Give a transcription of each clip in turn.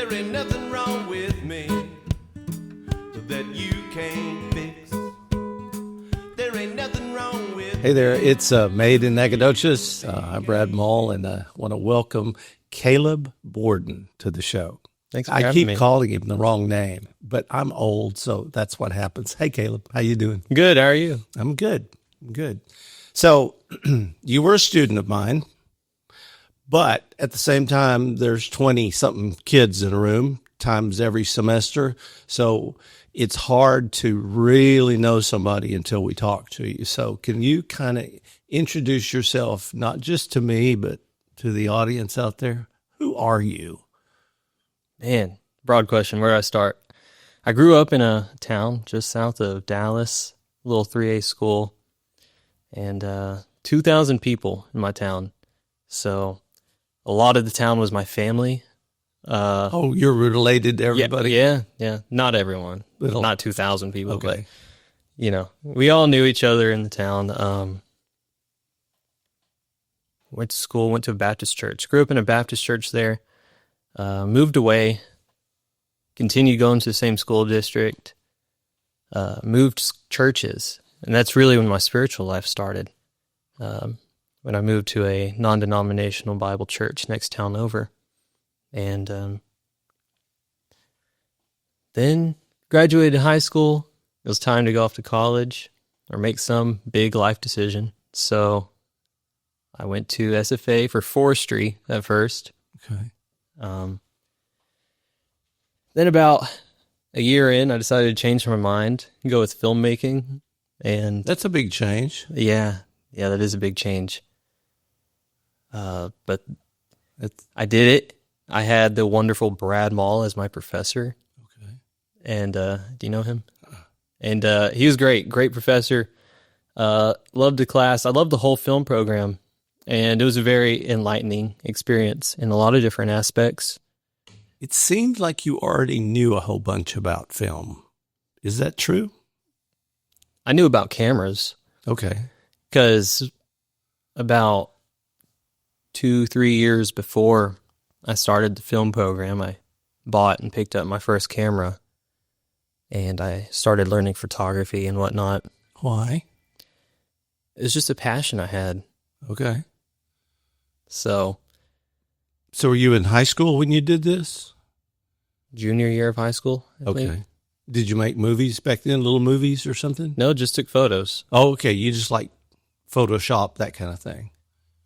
There ain't nothing wrong with me that you can't fix. There ain't nothing wrong with Hey there, it's Made in Nacogdoches. I'm Brad Maule, and I want to welcome Caleb Borden to the show. Thanks for I having keep me. calling him the wrong name, but I'm old, so that's what happens. Hey, Caleb, how you doing? Good. How are you? I'm good. I'm good. So you were a student of mine, but at the same time, there's 20-something kids in a room times every semester. So it's hard to really know somebody until we talk to you. So can you kind of introduce yourself, not just to me, but to the audience out there? Who are you? Man, broad question. Where do I start? I grew up in a town just south of Dallas, a little 3A school, and 2,000 people in my town. So a lot of the town was my family. Oh, you're related to everybody? Yeah. Not everyone. Little. Not 2,000 people, Okay. but, we all knew each other in the town. Went to school, went to a Baptist church. Grew up in a Baptist church there. Moved away, continued going to the same school district, moved churches. And that's really when my spiritual life started. When I moved to a non-denominational Bible church next town over. And then graduated high school. It was time to go off to college or make some big life decision. So I went to SFA for forestry at first. Okay. Then about a year in, I decided to change my mind and go with filmmaking. And That's a big change. yeah, that is a big change. But I did it. I had the wonderful Brad Maule as my professor. Okay. And do you know him? And he was great professor. Loved the class. I loved the whole film program. And it was a very enlightening experience in a lot of different aspects. It seemed like you already knew a whole bunch about film. Is that true? I knew about cameras Okay. because about 2-3 years before I started the film program, I bought and picked up my first camera, and I started learning photography and whatnot. Why? It was just a passion I had. Okay. So, So were you in high school when you did this? junior year of high school, I think. Okay. Did you make movies back then, little movies or something? No, just took photos. Oh, okay. You just like Photoshop, that kind of thing.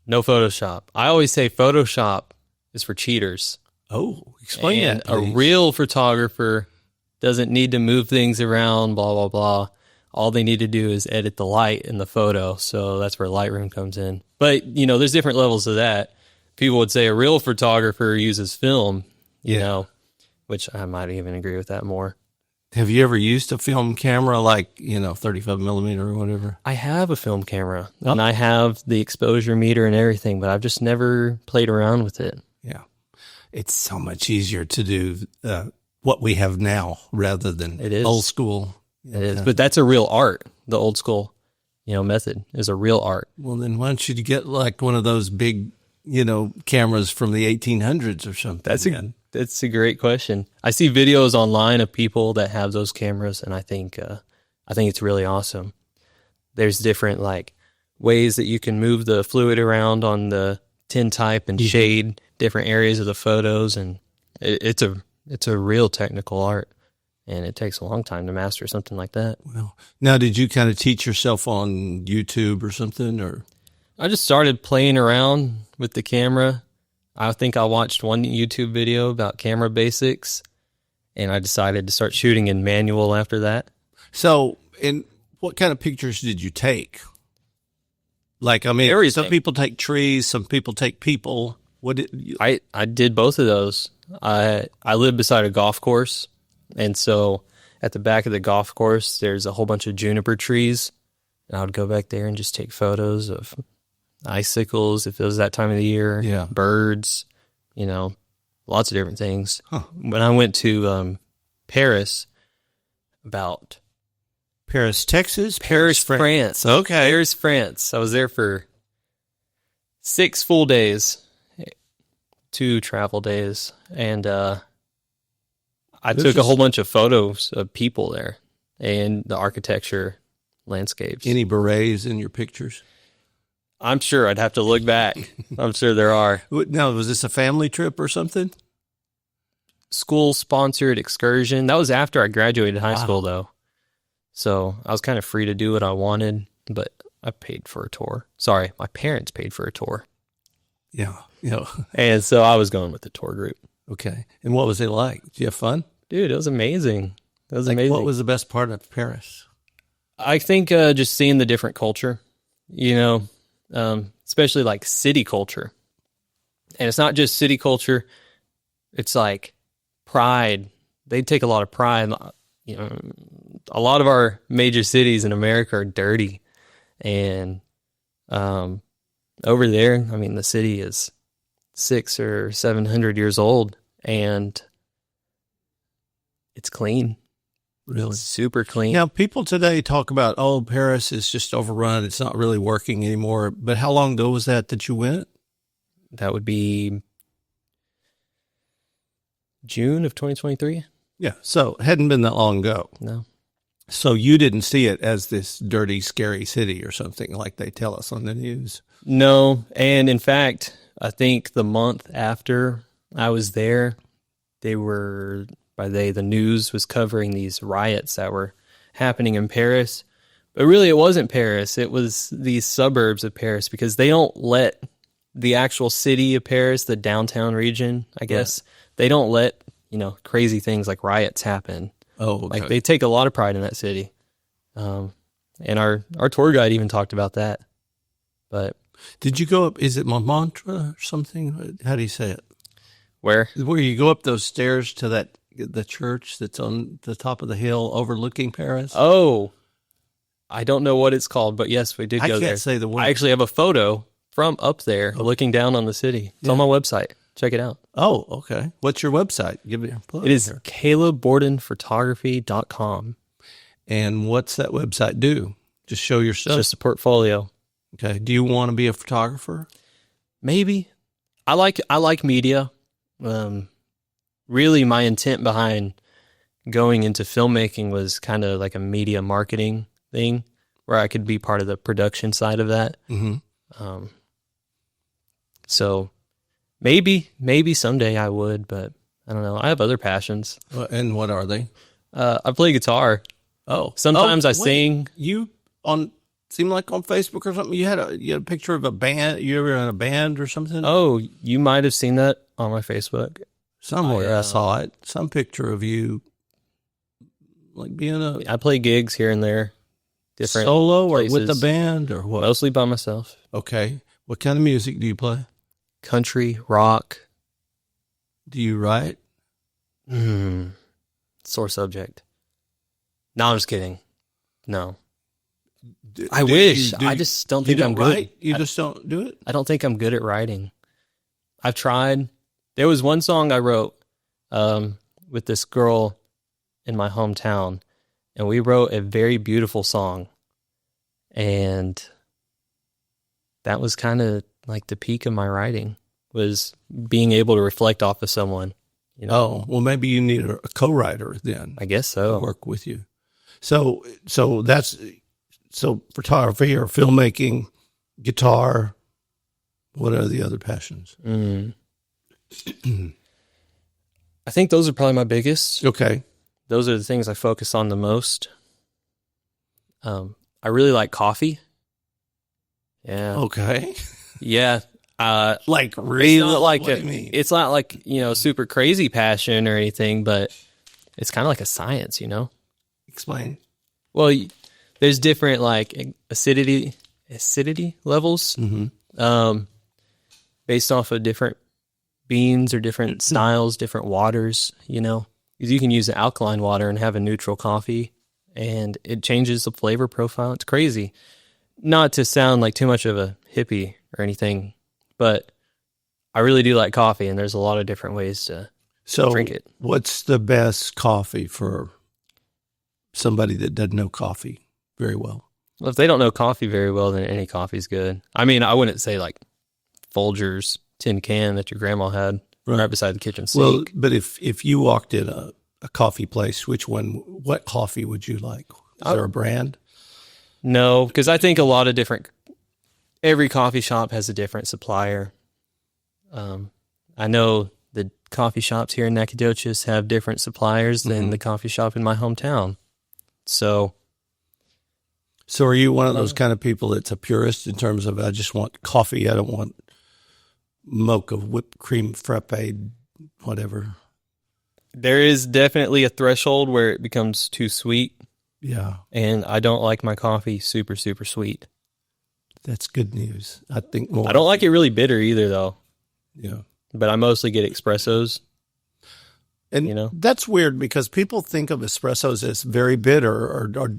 No Photoshop. I always say Photoshop is for cheaters. Oh, explain And that, a please. real photographer doesn't need to move things around, blah, blah, blah. All they need to do is edit the light in the photo. So that's where Lightroom comes in. But, there's different levels of that. People would say a real photographer uses film, which I might even agree with that more. Have you ever used a film camera like, 35 millimeter or whatever? I have a film camera, Oh. and I have the exposure meter and everything, but I've just never played around with it. Yeah. It's so much easier to do what we have now rather than It is. old school. It is, but that's a real art. The old school, method is a real art. Well, then why don't you get like one of those big, cameras from the 1800s or something? That's a great question. I see videos online of people that have those cameras, and I think it's really awesome. There's different ways that you can move the fluid around on the tintype and shade different areas of the photos, and it's a real technical art, and it takes a long time to master something like that. Well, now, did you kind of teach yourself on YouTube or something, or? I just started playing around with the camera. I think I watched one YouTube video about camera basics, and I decided to start shooting in manual after that. So, and what kind of pictures did you take? Everything. Some people take trees, some people take people. What did you? I did both of those. I live beside a golf course, and so at the back of the golf course, there's a whole bunch of juniper trees, and I would go back there and just take photos of icicles if it was that time of the year, Yeah. birds, lots of different things. Huh. When I went to Paris, Paris, Texas? Paris, France. Okay. Paris, France. I was there for 6 full days, 2 travel days, and I took a whole bunch of photos of people there and the architecture, landscapes. Any berets in your pictures? I'm sure I'd have to look back. I'm sure there are. Now, was this a family trip or something? School-sponsored excursion. That was after I graduated high school, though. So I was kind of free to do what I wanted, but I paid for a tour. Sorry, my parents paid for a tour. Yeah. And so I was going with the tour group. Okay. And what was it like? Did you have fun? Dude, it was amazing. It was amazing. What was the best part of Paris? I think just seeing the different culture, especially like city culture. And it's not just city culture. It's like pride. They take a lot of pride. A lot of our major cities in America are dirty. And over there, I mean, the city is 600 or 700 years old, and it's clean. Really? It's super clean. Now, people today talk about, Paris is just overrun. It's not really working anymore. But how long ago was that you went? That would be June of 2023. Yeah. So it hadn't been that long ago. No. So you didn't see it as this dirty, scary city or something like they tell us on the news. No. And in fact, I think the month after I was there, the news was covering these riots that were happening in Paris. But really, it wasn't Paris. It was these suburbs of Paris, because they don't let the actual city of Paris, the downtown region, I guess, they don't let, crazy things like riots happen. Oh, okay. Like, they take a lot of pride in that city. And our tour guide even talked about that. But did you go up, is it Montmartre or something? How do you say it? Where you go up those stairs to the church that's on the top of the hill overlooking Paris? Oh, I don't know what it's called, but yes, we did go there. I can't say the word. I actually have a photo from up there looking down on the city. It's on my website. Check it out. Oh, okay. What's your website? Give me a plug. It is calebbordenphotography.com. And what's that website do? Just show your stuff? It's just a portfolio. Okay. Do you want to be a photographer? Maybe. I like media. Really, my intent behind going into filmmaking was kind of like a media marketing thing, where I could be part of the production side of that. Mm-hmm. So maybe someday I would, but I don't know. I have other passions. And what are they? I play guitar. Oh, sometimes I sing. You seemed like on Facebook or something. You had a picture of a band. You were in a band or something. Oh, you might have seen that on my Facebook. Somewhere I saw it. Some picture of you, like being I play gigs here and there, different solo places. Or with the band or what? Mostly by myself. Okay. What kind of music do you play? Country, rock. Do you write? Sore subject. No, I'm just kidding. No. I wish. I just don't think I'm good. You just don't do it? I don't think I'm good at writing. I've tried. There was one song I wrote with this girl in my hometown, and we wrote a very beautiful song. And that was kind of like the peak of my writing, was being able to reflect off of someone. Oh, well, maybe you need a co-writer then. I guess so. To work with you. So photography or filmmaking, guitar. What are the other passions? I think those are probably my biggest. Okay. Those are the things I focus on the most. I really like coffee. Yeah. Okay. Yeah. Like really? What do you mean? It's not like, super crazy passion or anything, but it's kind of like a science, Explain. Well, there's different like acidity levels, based off of different beans or different styles, different waters, because you can use the alkaline water and have a neutral coffee, and it changes the flavor profile. It's crazy. Not to sound like too much of a hippie or anything, but I really do like coffee, and there's a lot of different ways to drink it. What's the best coffee for somebody that doesn't know coffee very well? Well, if they don't know coffee very well, then any coffee's good. I mean, I wouldn't say like Folgers tin can that your grandma had right beside the kitchen sink. Well, but if you walked in a coffee place, what coffee would you like? Is there a brand? No, because I think every coffee shop has a different supplier. I know the coffee shops here in Nacogdoches have different suppliers than the coffee shop in my hometown. So are you one of those kind of people that's a purist in terms of, I just want coffee, I don't want mocha, whipped cream, frappe, whatever? there is definitely a threshold where it becomes too sweet. Yeah. And I don't like my coffee super, super sweet. That's good news. I think more. I don't like it really bitter either, though. Yeah. But I mostly get espressos. And that's weird because people think of espressos as very bitter or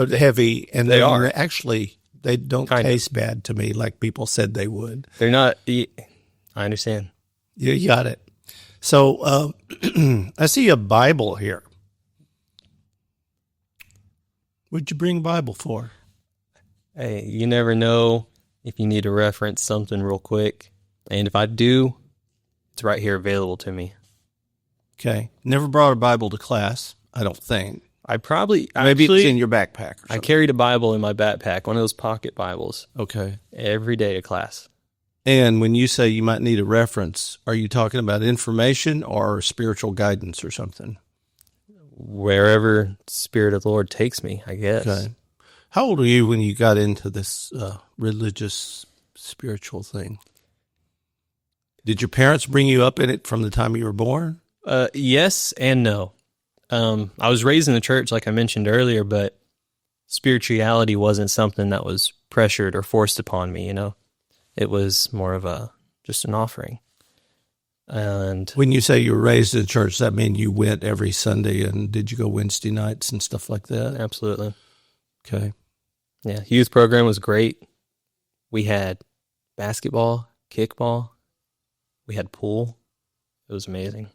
heavy, and They are. Actually, they don't taste bad to me like people said they would. They're not. I understand. You got it. So I see a Bible here. What'd you bring a Bible for? Hey, you never know if you need to reference something real quick. And if I do, it's right here available to me. Okay. Never brought a Bible to class, I don't think. I probably... Maybe actually, it's in your backpack or something. I carried a Bible in my backpack, one of those pocket Bibles. Okay. Every day to class. And when you say you might need a reference, are you talking about information or spiritual guidance or something? Wherever Spirit of the Lord takes me, I guess. Okay. How old were you when you got into this religious, spiritual thing? Did your parents bring you up in it from the time you were born? Yes and no. I was raised in the church, like I mentioned earlier, but spirituality wasn't something that was pressured or forced upon me, It was more of just an offering. And when you say you were raised in church, does that mean you went every Sunday, and did you go Wednesday nights and stuff like that? Absolutely. Okay. Yeah, youth program was great. We had basketball, kickball. We had pool. It was amazing.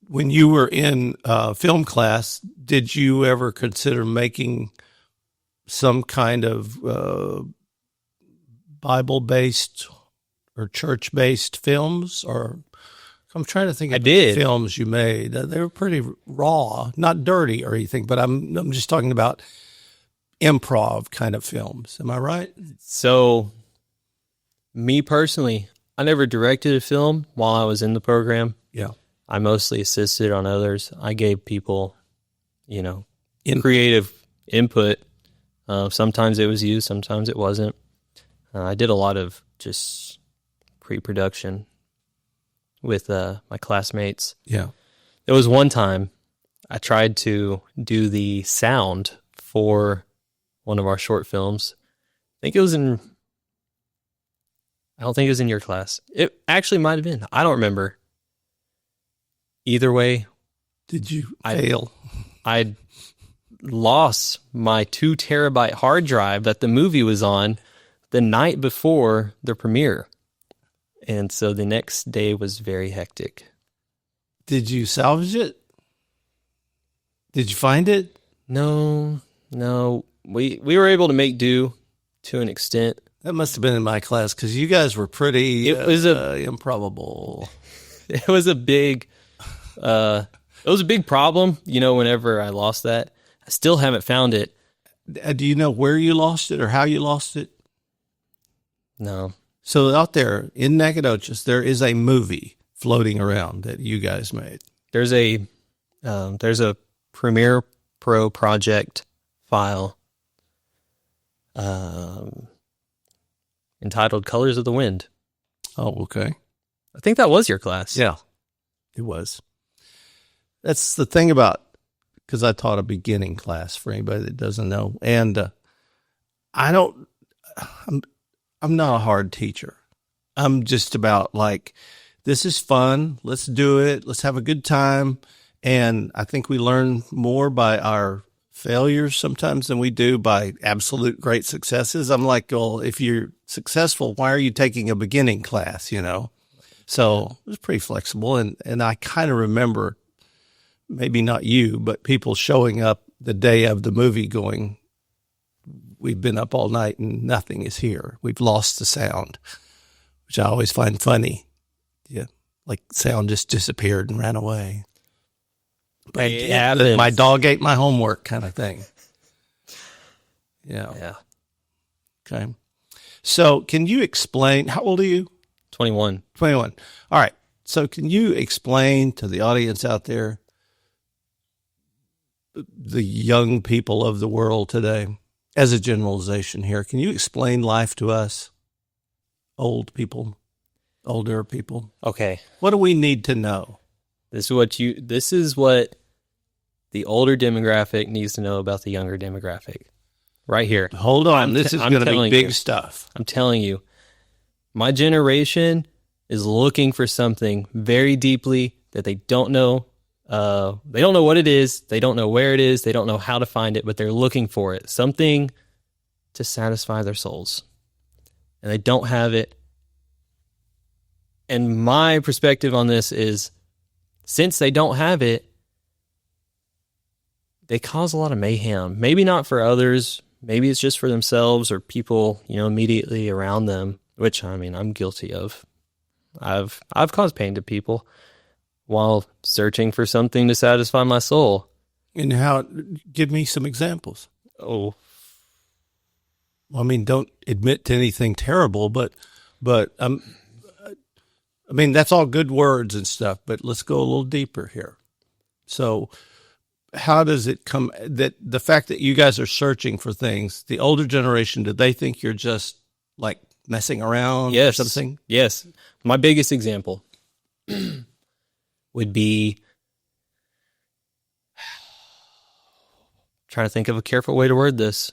When you were in film class, did you ever consider making some kind of Bible-based or church-based films? Or I'm trying to think of the films you made. They were pretty raw, not dirty or anything, but I'm just talking about improv kind of films. Am I right? So, me personally, I never directed a film while I was in the program. Yeah. I mostly assisted on others. I gave people, creative input. Sometimes it was used, sometimes it wasn't. I did a lot of just pre-production with my classmates. Yeah. There was one time I tried to do the sound for one of our short films. I don't think it was in your class. It actually might have been. I don't remember. Either way. Did you fail? I lost my 2 terabyte hard drive that the movie was on the night before the premiere. And so the next day was very hectic. Did you salvage it? Did you find it? No. We were able to make do to an extent. That must have been in my class because you guys were pretty improbable. It was a big problem, whenever I lost that. I still haven't found it. Do you know where you lost it or how you lost it? No. So out there in Nacogdoches, there is a movie floating around that you guys made. There's a Premiere Pro project file entitled Colors of the Wind. Oh, okay. I think that was your class. Yeah, it was. That's the thing about, because I taught a beginning class for anybody that doesn't know. And I'm not a hard teacher. I'm just about like, this is fun. Let's do it. Let's have a good time. And I think we learn more by our failures sometimes than we do by absolute great successes. I'm like, well, if you're successful, why are you taking a beginning class, So it was pretty flexible. And I kind of remember, maybe not you, but people showing up the day of the movie going, we've been up all night and nothing is here. We've lost the sound, which I always find funny. Yeah, like sound just disappeared and ran away. My dog ate my homework kind of thing. Yeah. Yeah. Okay. So can you explain, how old are you? 21. 21. All right. So can you explain to the audience out there, the young people of the world today, as a generalization here, can you explain life to us, old people, older people? Okay. What do we need to know? This is what the older demographic needs to know about the younger demographic. Right here. Hold on. This is going to be big stuff. I'm telling you. My generation is looking for something very deeply that they don't know. They don't know what it is. They don't know where it is. They don't know how to find it, but they're looking for it. Something to satisfy their souls. And they don't have it. And my perspective on this is, since they don't have it, they cause a lot of mayhem. Maybe not for others. Maybe it's just for themselves or people, immediately around them, which, I'm guilty of. I've caused pain to people while searching for something to satisfy my soul. And give me some examples. Oh. Don't admit to anything terrible, but that's all good words and stuff, but let's go a little deeper here. So how does it come that the fact that you guys are searching for things, the older generation, do they think you're just like messing around or something? Yes. My biggest example would be, trying to think of a careful way to word this,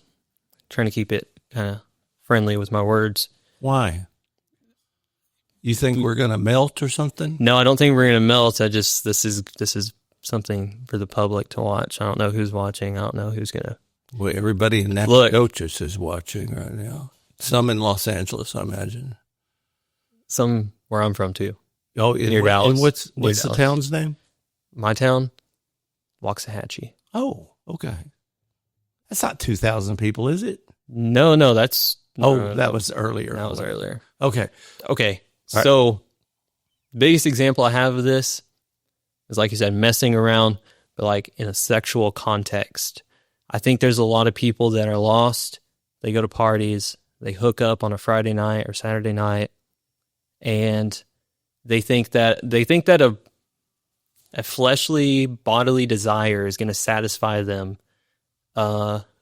trying to keep it kind of friendly with my words. Why? You think we're going to melt or something? No, I don't think we're going to melt. This is something for the public to watch. I don't know who's watching. I don't know who's going to. Well, everybody in Nacogdoches is watching right now. Some in Los Angeles, I imagine. Some where I'm from too. Oh, near Dallas. And what's the town's name? My town, Waxahachie. Oh, okay. That's not 2,000 people, is it? No, that's. That was earlier. That was earlier. Okay. Right. So, the biggest example I have of this is, like you said, messing around, but like in a sexual context. I think there's a lot of people that are lost. They go to parties, they hook up on a Friday night or Saturday night, and they think that a fleshly bodily desire is going to satisfy them,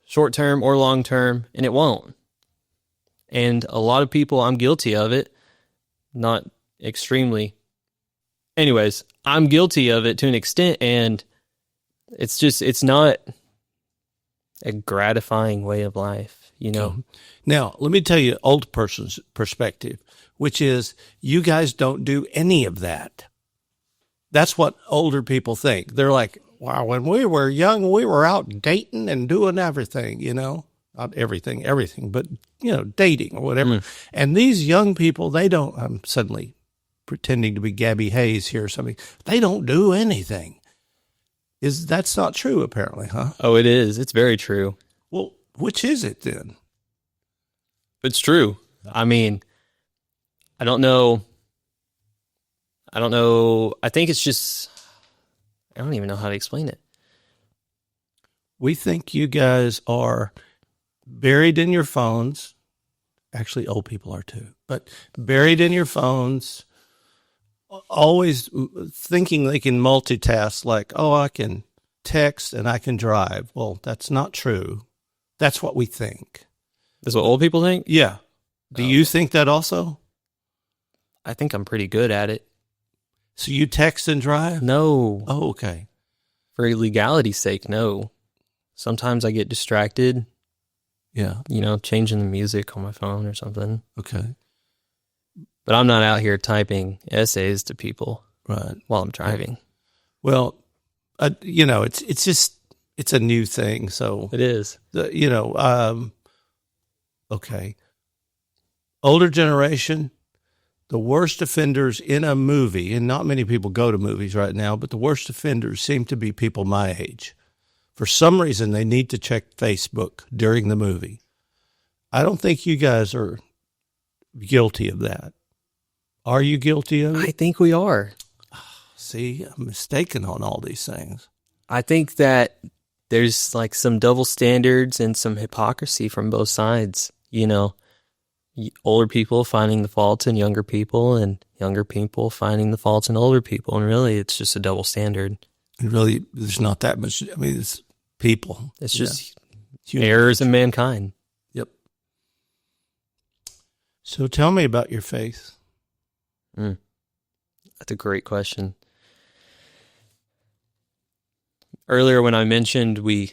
short term or long term, and it won't. And a lot of people, I'm guilty of it, not extremely. Anyways, I'm guilty of it to an extent, and it's not a gratifying way of life, Now, let me tell you old person's perspective, which is you guys don't do any of that. That's what older people think. They're like, wow, when we were young, we were out dating and doing everything, not everything, but, dating or whatever. And these young people, they don't, I'm suddenly pretending to be Gabby Hayes here or something. They don't do anything. That's not true, apparently, huh? Oh, it is. It's very true. Well, which is it then? It's true. I don't know. I think it's just, I don't even know how to explain it. We think you guys are buried in your phones. Actually, old people are too, but buried in your phones, always thinking they can multitask, like, oh, I can text and I can drive. Well, that's not true. That's what we think. That's what old people think? Yeah. Do you think that also? I think I'm pretty good at it. So you text and drive? No. Oh, okay. For legality's sake, no. Sometimes I get distracted. Yeah. Changing the music on my phone or something. Okay. But I'm not out here typing essays to people while I'm driving. Well, it's just, it's a new thing. So it is. Okay. Older generation, the worst offenders in a movie, and not many people go to movies right now, but the worst offenders seem to be people my age. For some reason, they need to check Facebook during the movie. I don't think you guys are guilty of that. Are you guilty of it? I think we are. See, I'm mistaken on all these things. I think that there's like some double standards and some hypocrisy from both sides. Older people finding the faults in younger people, and younger people finding the faults in older people. And really, it's just a double standard. And really, there's not that much. I mean, it's people. It's just errors in mankind. Yep. So tell me about your faith. That's a great question. Earlier when I mentioned we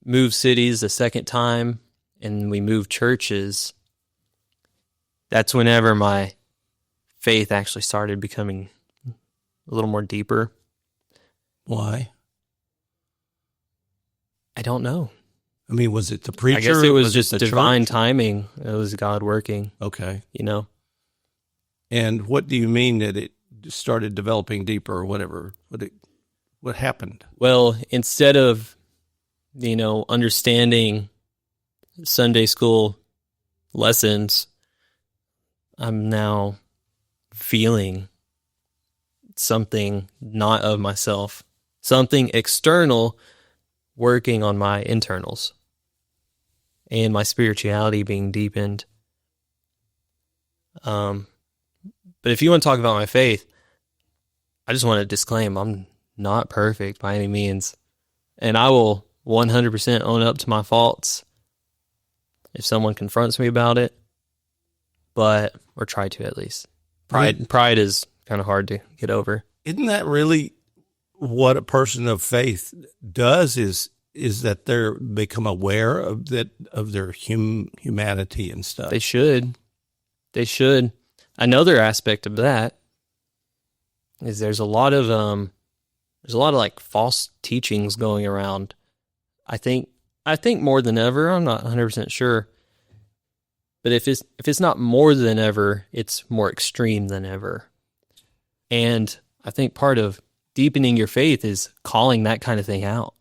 moved cities the second time and we moved churches, that's whenever my faith actually started becoming a little more deeper. Why? I don't know. I mean, was it the preacher? I guess it was just the divine church? Timing. It was God working. Okay. And what do you mean that it started developing deeper or whatever? What happened? Well, instead of, understanding Sunday school lessons, I'm now feeling something not of myself, something external working on my internals and my spirituality being deepened. But if you want to talk about my faith, I just want to disclaim I'm not perfect by any means. And I will 100% own up to my faults if someone confronts me about it, or try to at least. Pride is kind of hard to get over. Isn't that really what a person of faith does is that they become aware of their humanity and stuff? They should. Another aspect of that is there's a lot of like false teachings going around. I think more than ever, I'm not 100% sure. But if it's not more than ever, it's more extreme than ever. And I think part of deepening your faith is calling that kind of thing out.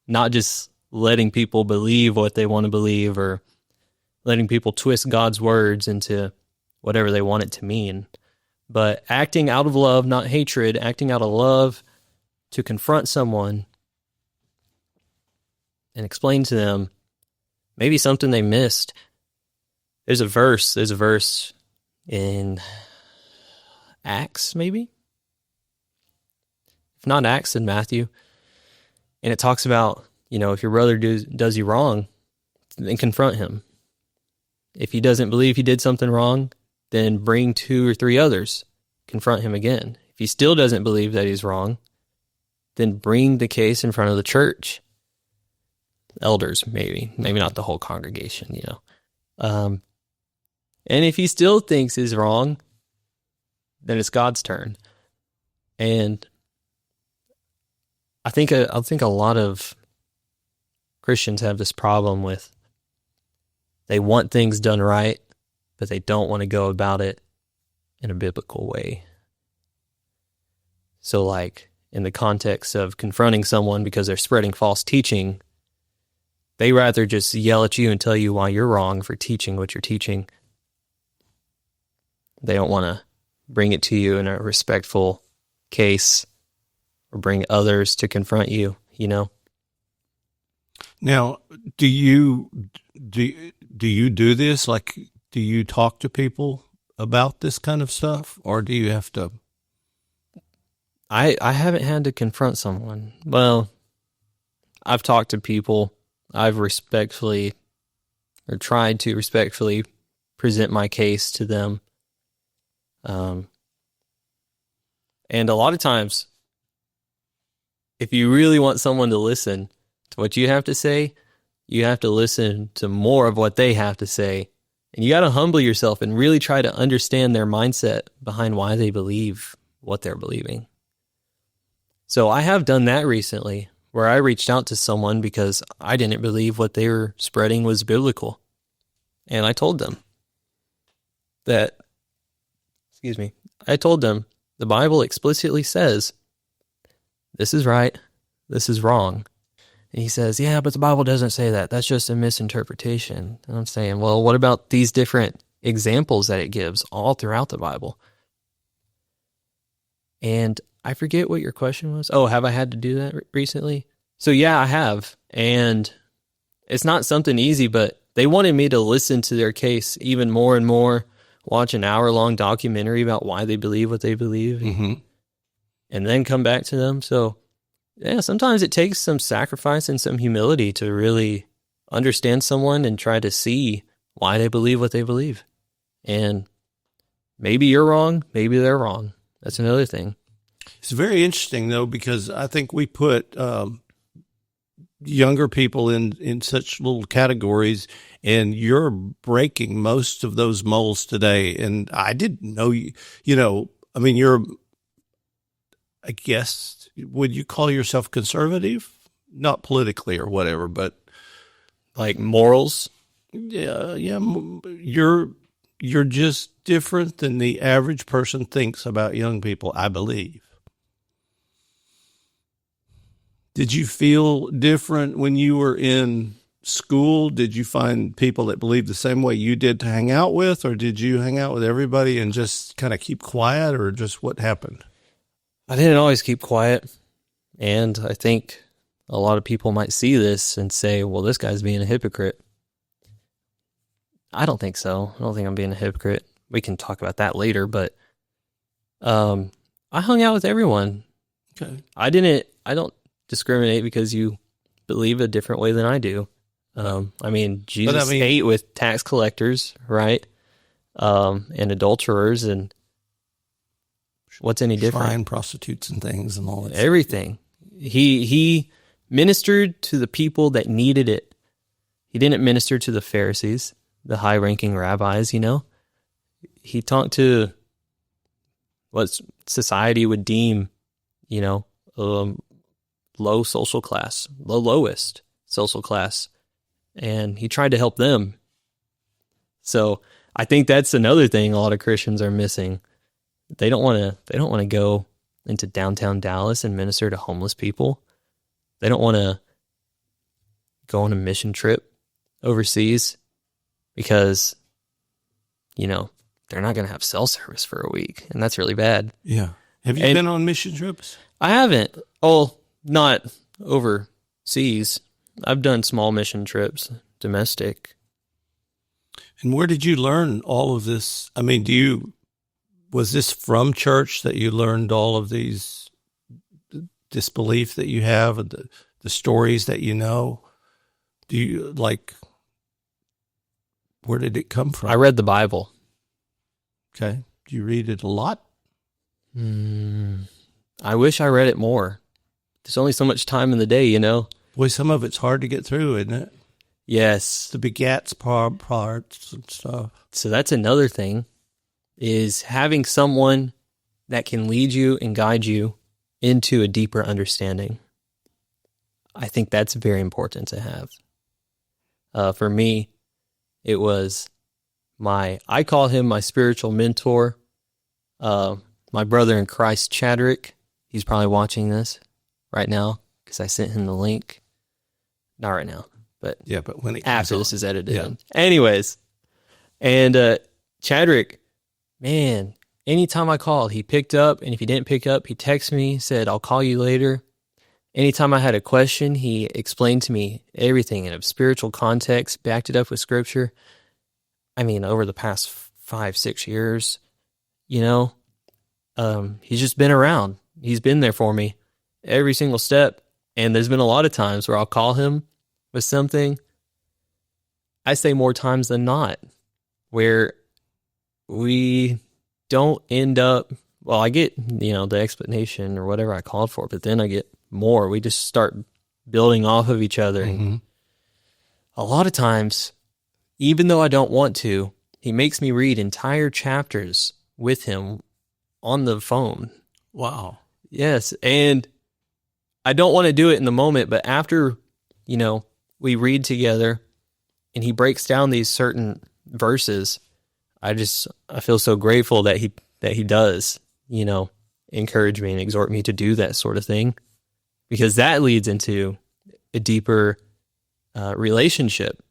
Not just letting people believe what they want to believe or letting people twist God's words into whatever they want it to mean. But acting out of love, not hatred, acting out of love to confront someone and explain to them maybe something they missed. There's a verse in Acts, maybe? If not Acts, then Matthew. And it talks about, if your brother does you wrong, then confront him. If he doesn't believe he did something wrong, then bring 2 or 3 others. Confront him again. If he still doesn't believe that he's wrong, then bring the case in front of the church. Elders, maybe not the whole congregation, And if he still thinks he's wrong, then it's God's turn. And I think a lot of Christians have this problem with they want things done right, but they don't want to go about it in a biblical way. So like in the context of confronting someone because they're spreading false teaching, they rather just yell at you and tell you why you're wrong for teaching what you're teaching. They don't want to bring it to you in a respectful case or bring others to confront you, Now, do you do this? Like, do you talk to people about this kind of stuff, or do you have to? I haven't had to confront someone. Well, I've talked to people. I've respectfully or tried to respectfully present my case to them. And a lot of times, if you really want someone to listen to what you have to say, you have to listen to more of what they have to say. And you got to humble yourself and really try to understand their mindset behind why they believe what they're believing. So I have done that recently, where I reached out to someone because I didn't believe what they were spreading was biblical. And I told them that, the Bible explicitly says, this is right, this is wrong. And he says, yeah, but the Bible doesn't say that. That's just a misinterpretation. And I'm saying, well, what about these different examples that it gives all throughout the Bible? And I forget what your question was. Oh, have I had to do that recently? So yeah, I have. And it's not something easy, but they wanted me to listen to their case even more and more, watch an hour-long documentary about why they believe what they believe, and then come back to them. So yeah, sometimes it takes some sacrifice and some humility to really understand someone and try to see why they believe what they believe. And maybe you're wrong, maybe they're wrong. That's another thing. It's very interesting, though, because I think we put younger people in such little categories, and you're breaking most of those molds today. And I didn't know I mean, I guess, would you call yourself conservative? Not politically or whatever, but like morals. Yeah. You're just different than the average person thinks about young people, I believe. Did you feel different when you were in school? Did you find people that believed the same way you did to hang out with, or did you hang out with everybody and just kind of keep quiet, or just what happened? I didn't always keep quiet. And I think a lot of people might see this and say, well, this guy's being a hypocrite. I don't think so. I don't think I'm being a hypocrite. We can talk about that later, but I hung out with everyone. Okay. I don't discriminate because you believe a different way than I do. I mean, Jesus ate with tax collectors, right? And adulterers, and what's any different? Shrine prostitutes and things and all that. Everything. He ministered to the people that needed it. He didn't minister to the Pharisees, the high-ranking rabbis, He talked to what society would deem, low social class, the lowest social class, and he tried to help them. So I think that's another thing a lot of Christians are missing. They don't want to go into downtown Dallas and minister to homeless people. They don't want to go on a mission trip overseas because, they're not going to have cell service for a week, and that's really bad. Yeah. Have you been on mission trips? I haven't. Oh, not overseas. I've done small mission trips, domestic. And where did you learn all of this? I mean, was this from church that you learned all of this belief that you have, and the stories that you know? Do you where did it come from? I read the Bible. Okay. Do you read it a lot? I wish I read it more. There's only so much time in the day, Boy, some of it's hard to get through, isn't it? Yes. The begats parts and stuff. So that's another thing, is having someone that can lead you and guide you into a deeper understanding. I think that's very important to have. For me, it was I call him my spiritual mentor, my brother in Christ, Chadrick. He's probably watching this right now because I sent him the link. Not right now, but yeah, but when after this is edited. Yeah. Anyways, and Chadrick, man, anytime I called, he picked up, and if he didn't pick up, he texted me, said, I'll call you later. Anytime I had a question, he explained to me everything in a spiritual context, backed it up with scripture. I mean, over the past 5-6 years, he's just been around. He's been there for me every single step. And there's been a lot of times where I'll call him with something. I say more times than not, where we don't end up, well, I get, the explanation or whatever I called for, but then I get more. We just start building off of each other. Mm-hmm. A lot of times, even though I don't want to, he makes me read entire chapters with him on the phone. Wow. Yes. And I don't want to do it in the moment, but after, we read together and he breaks down these certain verses, I feel so grateful that he does, encourage me and exhort me to do that sort of thing, because that leads into a deeper relationship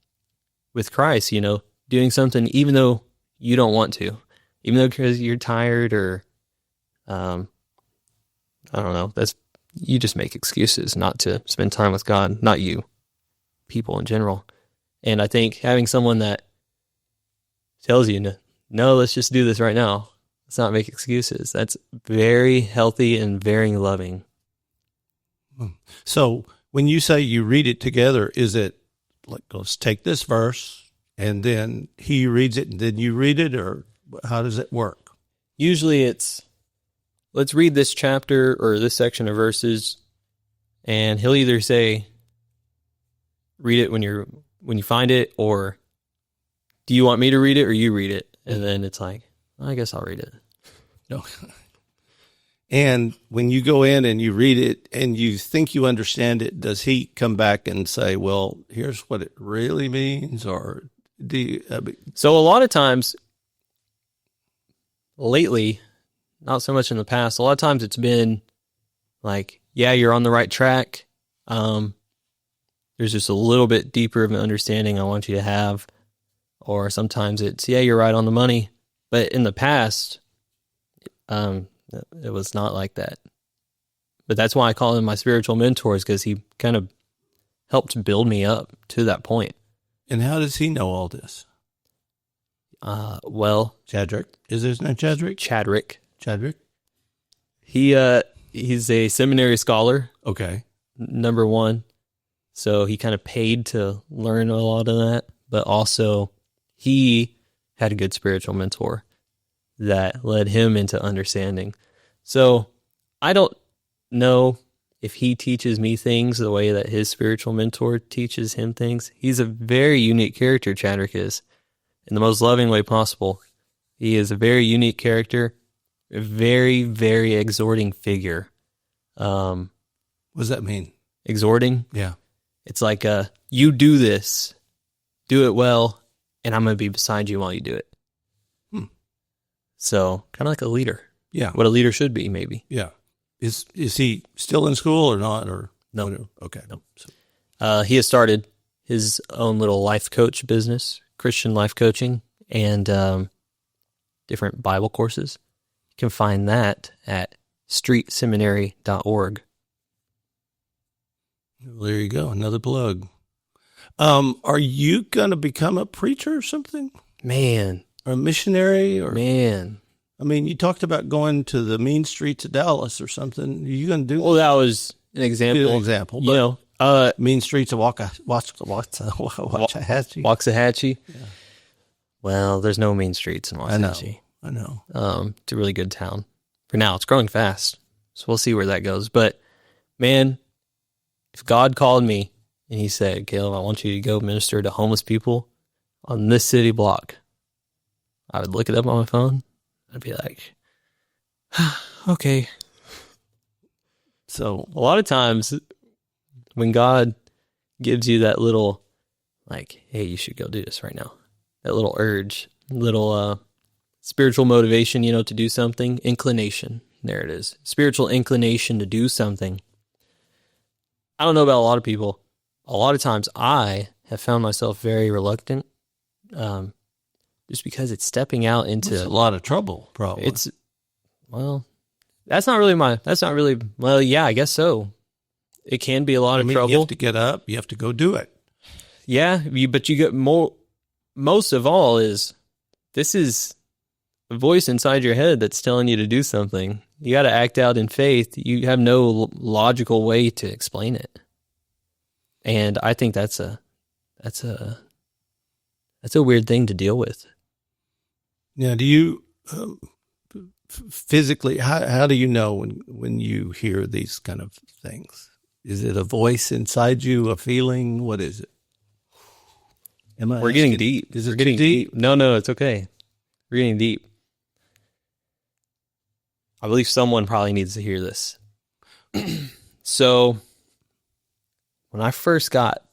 with Christ, doing something even though you don't want to, even though because you're tired or I don't know. You just make excuses not to spend time with God, not you, people in general. And I think having someone that tells you, no, let's just do this right now. Let's not make excuses. That's very healthy and very loving. So when you say you read it together, is it like, let's take this verse and then he reads it and then you read it, or how does it work? Usually it's, let's read this chapter or this section of verses, and he'll either say, read it when you find it, or do you want me to read it or you read it? And then it's like, I guess I'll read it. No. And when you go in and you read it and you think you understand it, does he come back and say, well, here's what it really means? Or do you, So a lot of times lately, not so much in the past, a lot of times it's been like, yeah, you're on the right track. There's just a little bit deeper of an understanding I want you to have. Or sometimes it's, yeah, you're right on the money. But in the past, it was not like that. But that's why I call him my spiritual mentors, because he kind of helped build me up to that point. and how does he know all this? Well, Chadrick. Is his name Chadrick? Chadrick. He's a seminary scholar. Okay. Number one. So he kind of paid to learn a lot of that, but also he had a good spiritual mentor that led him into understanding. So I don't know if he teaches me things the way that his spiritual mentor teaches him things. He's a very unique character, Chadrick is, in the most loving way possible. He is a very unique character, a very, very exhorting figure. What does that mean? Exhorting? Yeah. It's like, you do this, do it well, and I'm going to be beside you while you do it. So, kind of like a leader. Yeah. What a leader should be, maybe. Yeah. Is he still in school or not? Or No. whatever? Okay. No. He has started his own little life coach business, Christian life coaching, and different Bible courses. You can find that at streetseminary.org. Well, there you go. Another plug. Are you going to become a preacher or something? Man. Or a missionary? Or Man. I mean, you talked about going to the mean streets of Dallas or something. Are you going to do Well, that was an example. Good example. You know, mean streets of Waxahachie. Waxahachie. Yeah. Well, there's no mean streets in Waxahachie. I know. It's a really good town. For now, it's growing fast. So we'll see where that goes. But, man, if God called me and he said, Caleb, I want you to go minister to homeless people on this city block, I would look it up on my phone. I'd be like, okay. So a lot of times when God gives you that little, like, hey, you should go do this right now, that little urge, little spiritual motivation, to do something, inclination, there it is, spiritual inclination to do something. I don't know about a lot of people. A lot of times I have found myself very reluctant, just because it's stepping out into a lot of trouble, probably. Yeah, I guess so. It can be a lot of trouble. You have to get up, you have to go do it. Yeah, but you get most of all is, this is a voice inside your head that's telling you to do something. You got to act out in faith. You have no logical way to explain it. And I think that's a weird thing to deal with. Now, do you physically, how do you know when you hear these kind of things? Is it a voice inside you, a feeling? What is it? We're getting deep. Is it getting deep? No, it's okay. We're getting deep. I believe someone probably needs to hear this. So, when I first got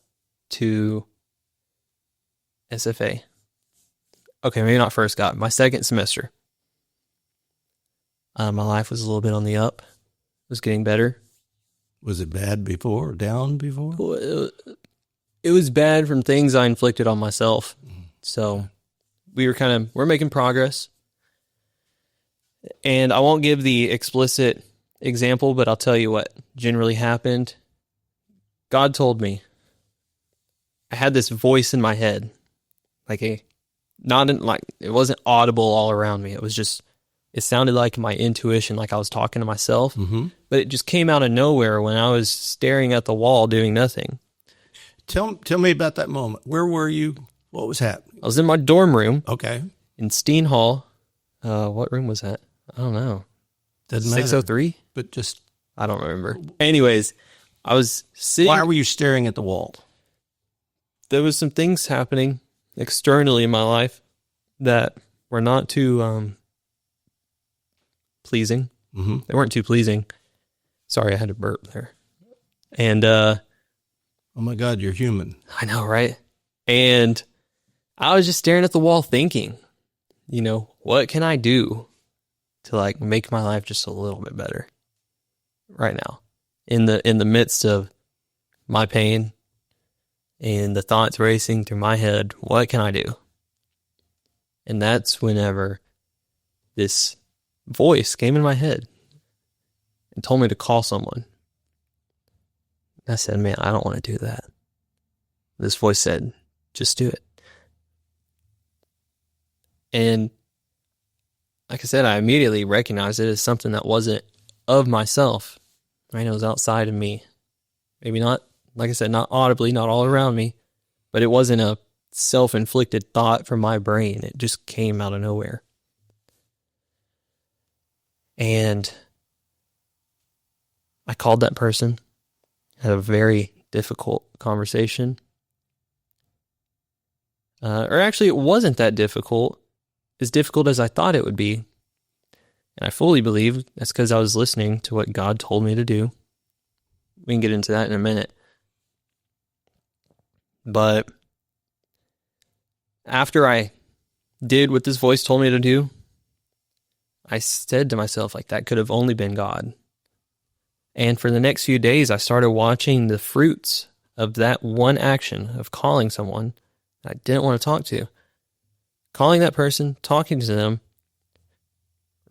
to SFA, okay, maybe not first got, my second semester, my life was a little bit on the up. It was getting better. Was it bad before or down before? It was bad from things I inflicted on myself. So we're making progress. And I won't give the explicit example, but I'll tell you what generally happened. God told me. I had this voice in my head, it wasn't audible all around me. It was just, it sounded like my intuition, like I was talking to myself, but it just came out of nowhere when I was staring at the wall doing nothing. Tell me about that moment. Where were you? What was happening? I was in my dorm room. Okay. In Steen Hall. What room was that? I don't know. Doesn't matter. 603? But just... I don't remember. Anyways, I was sitting... Why were you staring at the wall? There was some things happening externally in my life that were not too pleasing. Mm-hmm. They weren't too pleasing. Sorry, I had to burp there. And... oh my God, you're human. I know, right? And I was just staring at the wall thinking, what can I do to make my life just a little bit better right now in the midst of my pain and the thoughts racing through my head. What can I do? And that's whenever this voice came in my head and told me to call someone. I said, man, I don't want to do that. This voice said, just do it. And like I said, I immediately recognized it as something that wasn't of myself. Right? It was outside of me. Maybe not, like I said, not audibly, not all around me, but it wasn't a self-inflicted thought from my brain. It just came out of nowhere. And I called that person, had a very difficult conversation. Or actually, it wasn't that difficult, as difficult as I thought it would be. And I fully believe that's because I was listening to what God told me to do. We can get into that in a minute. But after I did what this voice told me to do, I said to myself, that could have only been God. And for the next few days, I started watching the fruits of that one action of calling someone I didn't want to talk to. Calling that person, talking to them,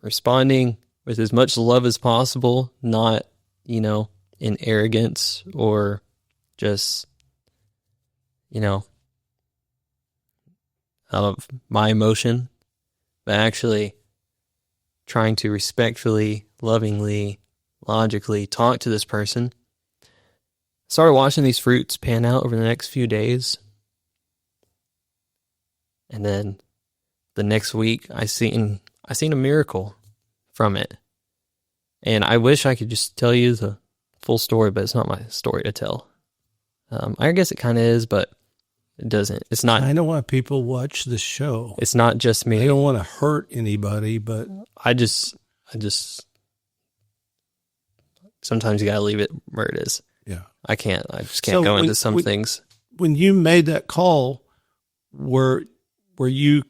responding with as much love as possible, not, in arrogance or just, out of my emotion, but actually trying to respectfully, lovingly, logically talk to this person. Started watching these fruits pan out over the next few days. And then the next week, I seen a miracle from it. And I wish I could just tell you the full story, but it's not my story to tell. I guess it kind of is, but it doesn't. It's not. I know why people watch the show. It's not just me. They don't want to hurt anybody, but I just sometimes you gotta leave it where it is. Yeah, I just can't go into some things. When you made that call, were you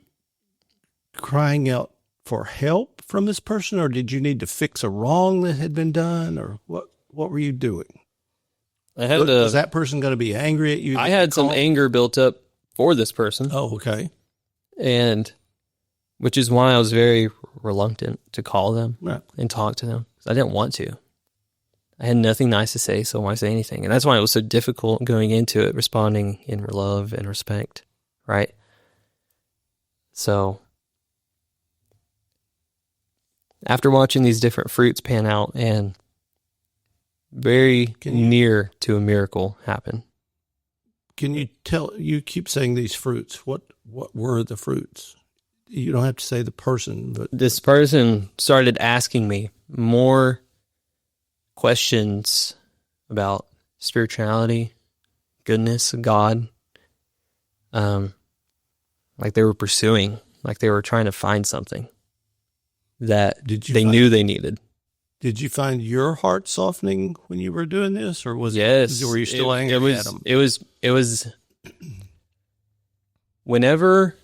crying out for help from this person, or did you need to fix a wrong that had been done, or what were you doing? Was that person going to be angry at you? I had some anger built up for this person. Oh, okay. And which is why I was very reluctant to call them and talk to them. I didn't want to. I had nothing nice to say, so why say anything? And that's why it was so difficult going into it, responding in love and respect, right? So after watching these different fruits pan out and very near to a miracle happen. Can you tell, you keep saying these fruits, what were the fruits? You don't have to say the person, but this person started asking me more questions about spirituality, goodness, God. Like they were pursuing, like they were trying to find something that they knew they needed. Did you find your heart softening when you were doing this, or were you still angry at them? It was whenever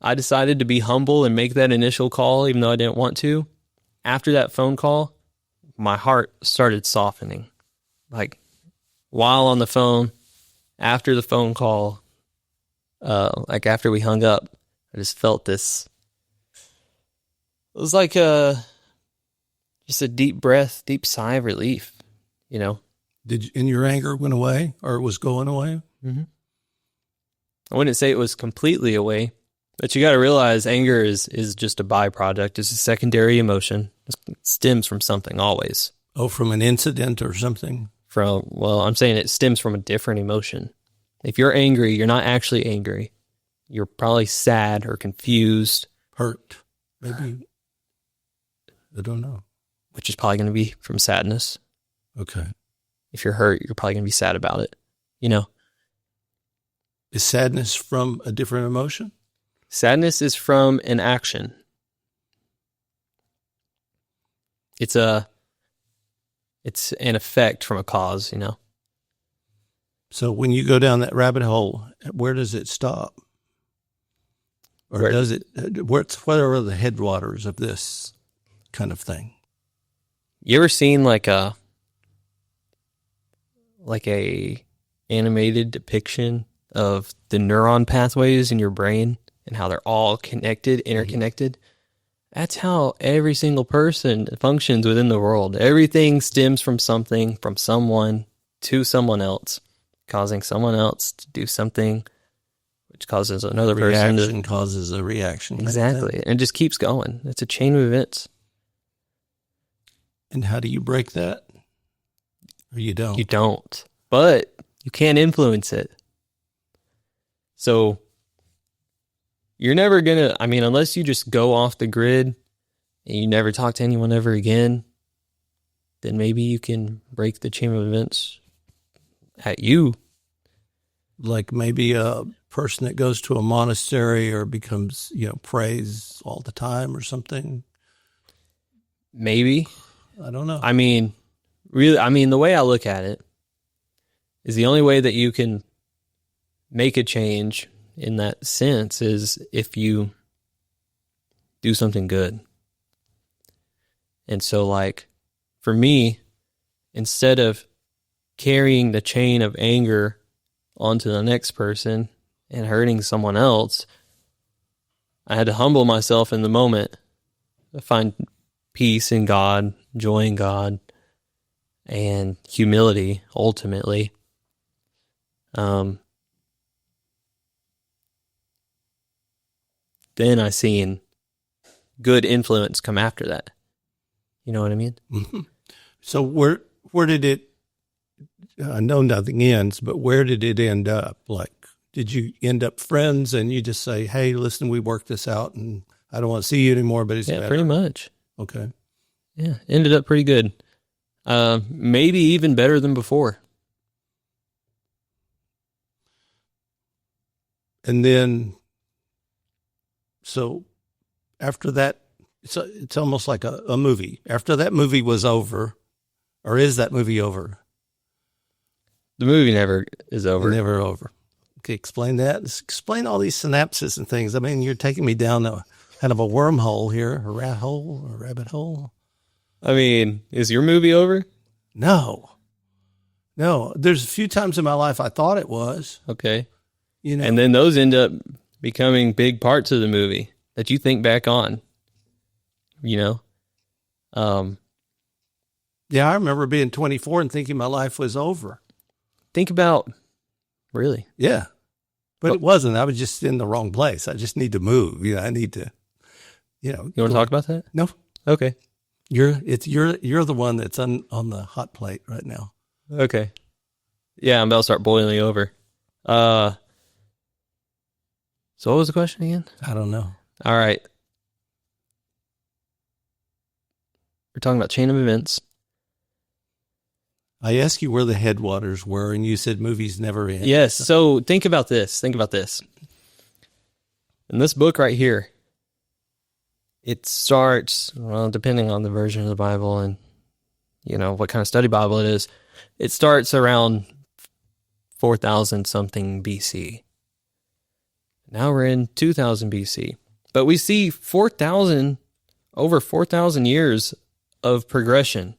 I decided to be humble and make that initial call, even though I didn't want to, after that phone call, my heart started softening. Like while on the phone, after the phone call, like after we hung up, I just felt this. It was like just a deep breath, deep sigh of relief, you know? And your anger went away or was going away? Mm-hmm. I wouldn't say it was completely away, but you got to realize anger is just a byproduct. It's a secondary emotion. It stems from something always. Oh, from an incident or something? I'm saying it stems from a different emotion. If you're angry, you're not actually angry. You're probably sad or confused. Hurt, maybe. I don't know. Which is probably going to be from sadness. Okay. If you're hurt, you're probably going to be sad about it. You know? Is sadness from a different emotion? Sadness is from an action. It's an effect from a cause, you know? So when you go down that rabbit hole, where does it stop? Or does it, what are the headwaters of this kind of thing? You ever seen like a animated depiction of the neuron pathways in your brain and how they're all connected, interconnected? That's how every single person functions within the world. Everything stems from something, from someone to someone else, causing someone else to do something, which causes another person to... Reaction causes a reaction. Exactly. And it just keeps going. It's a chain of events. And how do you break that? Or you don't? You don't. But you can influence it. So you're never going to... I mean, unless you just go off the grid and you never talk to anyone ever again, then maybe you can break the chain of events at you. Like maybe a person that goes to a monastery or becomes, prays all the time or something. Maybe. I don't know. I mean, the way I look at it is the only way that you can make a change in that sense is if you do something good. And so, like, for me, instead of carrying the chain of anger onto the next person and hurting someone else, I had to humble myself in the moment, find peace in God, joy in God, and humility, ultimately. Then I seen good influence come after that. You know what I mean? Mm-hmm. So where did it, I know nothing ends, but where did it end up? Like, did you end up friends and you just say, hey, listen, we worked this out and I don't want to see you anymore, but it's better? Pretty much. Okay. Yeah, ended up pretty good. Maybe even better than before. And then, so after that, it's almost like a movie. After that movie was over, or is that movie over? The movie never is over. Never over. Okay, explain that. Explain all these synapses and things. I mean, you're taking me down a kind of a wormhole here, a rat hole, a rabbit hole. I mean, is your movie over? No. There's a few times in my life I thought it was. Okay. And then those end up becoming big parts of the movie that you think back on. Yeah, I remember being 24 and thinking my life was over. Think about, really? Yeah. But it wasn't. I was just in the wrong place. I just need to move. I need to, You want to talk about that? No. Okay. You're the one that's on the hot plate right now. Okay. Yeah, I'm about to start boiling over. So what was the question again? I don't know. All right. We're talking about chain of events. I asked you where the headwaters were, and you said movies never end. Yes. So think about this. In this book right here, it starts, well, depending on the version of the Bible and, what kind of study Bible it is, it starts around 4,000 something BC. Now we're in 2000 BC. But we see over 4,000 years of progression.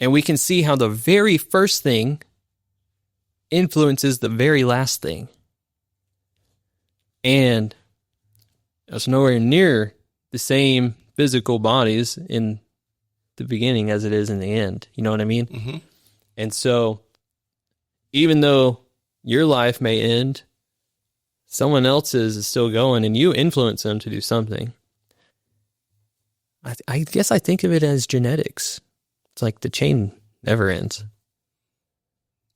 And we can see how the very first thing influences the very last thing. And it's nowhere near the same physical bodies in the beginning as it is in the end. You know what I mean? Mm-hmm. And so even though your life may end, someone else's is still going, and you influence them to do something. I guess I think of it as genetics. It's like the chain never ends.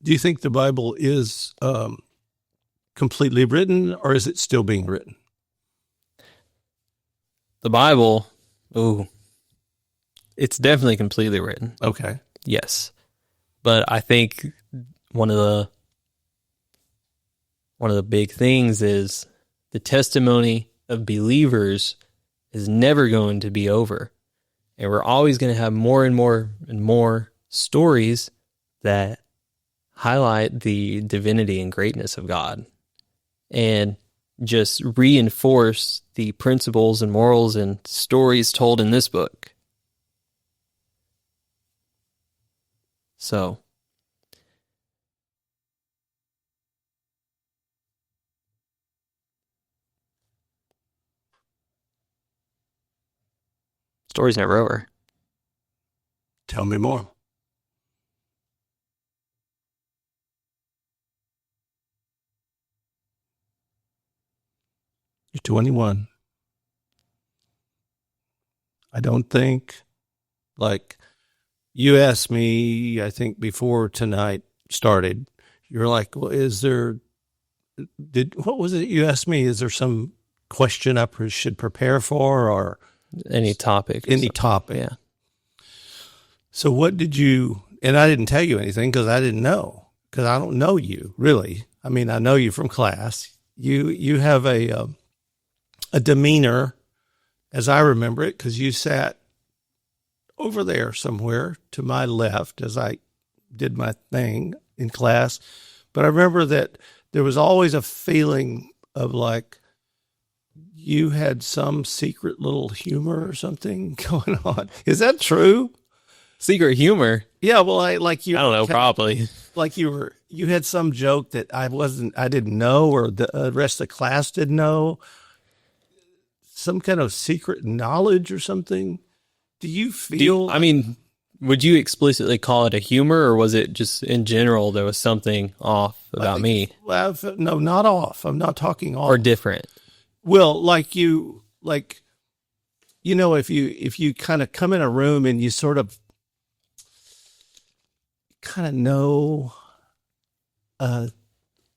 Do you think the Bible is completely written, or is it still being written? The Bible, it's definitely completely written. Okay. Yes. But I think one of the big things is the testimony of believers is never going to be over. And we're always going to have more and more and more stories that highlight the divinity and greatness of God and just reinforce the principles and morals and stories told in this book. So, story's never over. Tell me more. You're 21. I don't think, like, you asked me, I think before tonight started, you're like, well, what was it you asked me? Is there some question I should prepare for, or Any topic. any topic? Yeah. So what did you, and I didn't tell you anything because I didn't know, because I don't know you really. I mean, I know you from class. You have a demeanor, as I remember it, because you sat over there somewhere to my left as I did my thing in class. But I remember that there was always a feeling of like you had some secret little humor or something going on. Is that true? Secret humor? Yeah, well, I don't know, probably. Like you had some joke that I didn't know, or the rest of the class didn't know. Some kind of secret knowledge or something. Do you feel? Would you explicitly call it a humor, or was it just in general there was something off about me? Well, no, not off. I'm not talking off. Or different? Well, if you kind of come in a room and you sort of kind of know,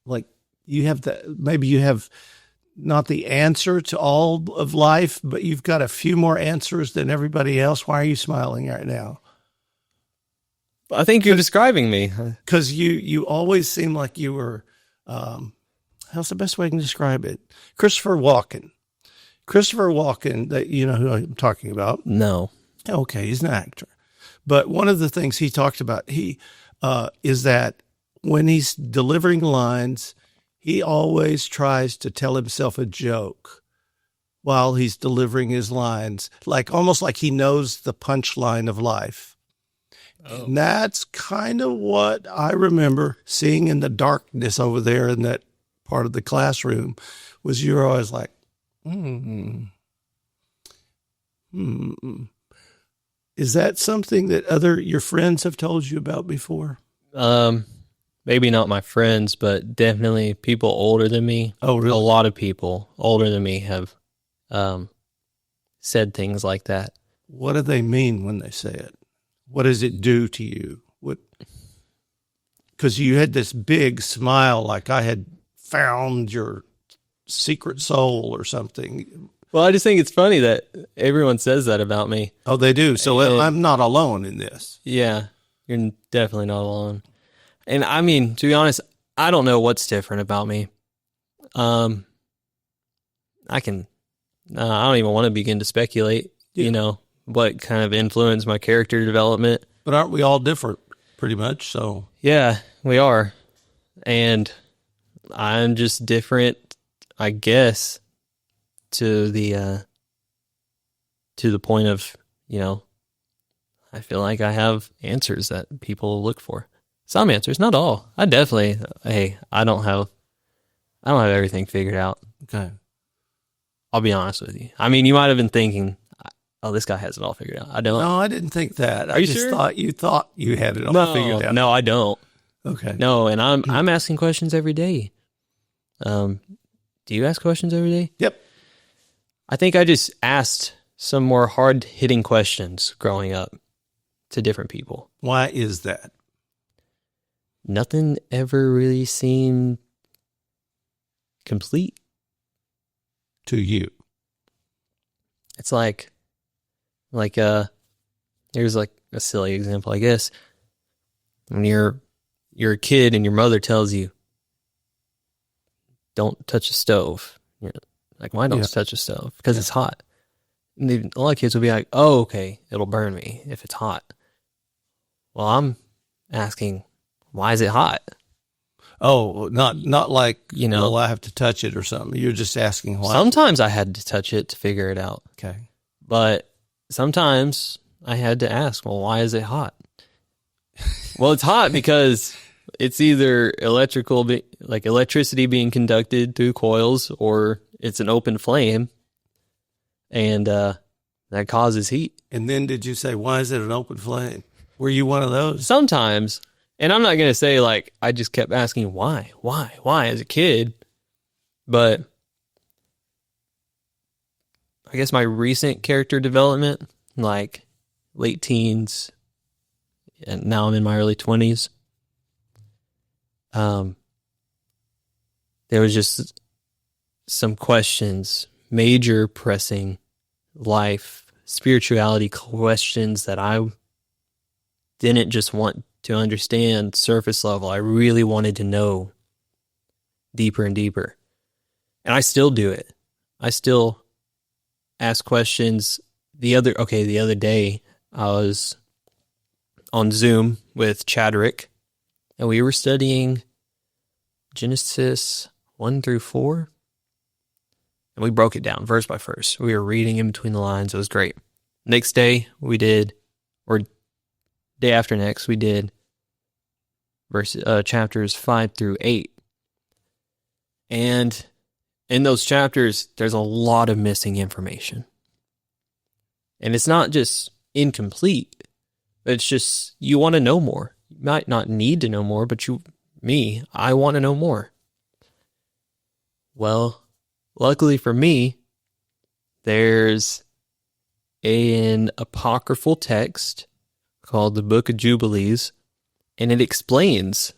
like you have maybe you have not the answer to all of life, but you've got a few more answers than everybody else. Why are you smiling right now? I think you're describing me. Because you always seem like you were, how's the best way I can describe it? Christopher Walken, that you know who I'm talking about. No. Okay, he's an actor. But one of the things he talked about, is that when he's delivering lines, he always tries to tell himself a joke while he's delivering his lines, almost like he knows the punchline of life. Oh. And that's kind of what I remember seeing in the darkness over there in that part of the classroom, was you're always like, Is that something that your friends have told you about before? Maybe not my friends, but definitely people older than me. Oh, really? A lot of people older than me have said things like that. What do they mean when they say it? What does it do to you? Because you had this big smile, like I had found your secret soul or something. Well, I just think it's funny that everyone says that about me. Oh, they do. So I'm not alone in this. Yeah, you're definitely not alone. And I mean, to be honest, I don't know what's different about me. I don't even want to begin to speculate, what kind of influenced my character development. But aren't we all different pretty much? So yeah, we are. And I'm just different, I guess, to the point of, I feel like I have answers that people look for. Some answers, not all. I don't have everything figured out. Okay. I'll be honest with you. I mean, you might have been thinking, oh, this guy has it all figured out. I don't. No, I didn't think that. Are I you just sure? thought you had it all figured out. No, I don't. Okay. No, and I'm asking questions every day. Do you ask questions every day? Yep. I think I just asked some more hard-hitting questions growing up to different people. Why is that? Nothing ever really seemed complete. To you? It's like here's like a silly example, I guess. When you're a kid and your mother tells you, don't touch a stove. You're like, why don't you touch a stove? Because it's hot. And a lot of kids will be like, oh, okay, it'll burn me if it's hot. Well, I'm asking, why is it hot? Oh, not like, Well, I have to touch it or something. You're just asking why. Sometimes I had to touch it to figure it out. Okay. But sometimes I had to ask, well, why is it hot? Well, it's hot because it's either electricity being conducted through coils, or it's an open flame, and that causes heat. And then did you say, why is it an open flame? Were you one of those? Sometimes, and I'm not going to say like I just kept asking why as a kid, but I guess my recent character development, like late teens, and now I'm in my early 20s. There was just some questions, major pressing life, spirituality questions that I didn't just want to understand surface level. I really wanted to know deeper and deeper. And I still do it. I still ask questions. The other day I was on Zoom with Chadrick, and we were studying Genesis 1 through 4. And we broke it down verse by verse. We were reading in between the lines. It was great. Next day we did, or day after next, we did chapters 5 through 8. And in those chapters, there's a lot of missing information. And it's not just incomplete. It's just, you want to know more. You might not need to know more, but I want to know more. Well, luckily for me, there's an apocryphal text called the Book of Jubilees, and it explains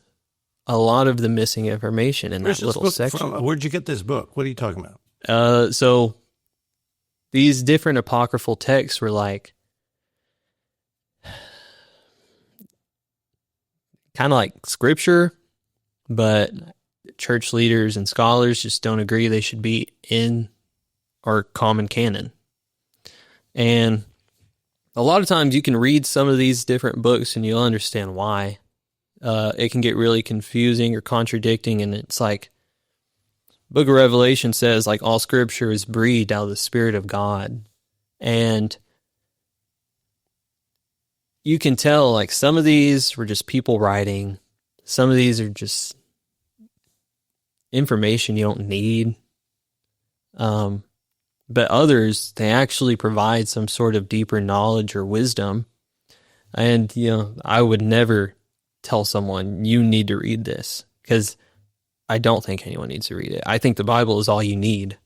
a lot of the missing information in that little section. Where'd you get this book? What are you talking about? So these different apocryphal texts were like, kind of like scripture, but church leaders and scholars just don't agree they should be in our common canon. And a lot of times you can read some of these different books and you'll understand why. It can get really confusing or contradicting, and it's like Book of Revelation says like all scripture is breathed out of the Spirit of God. And you can tell like some of these were just people writing. Some of these are just information you don't need. But others, they actually provide some sort of deeper knowledge or wisdom. And, I would never tell someone, you need to read this, because I don't think anyone needs to read it. I think the Bible is all you need.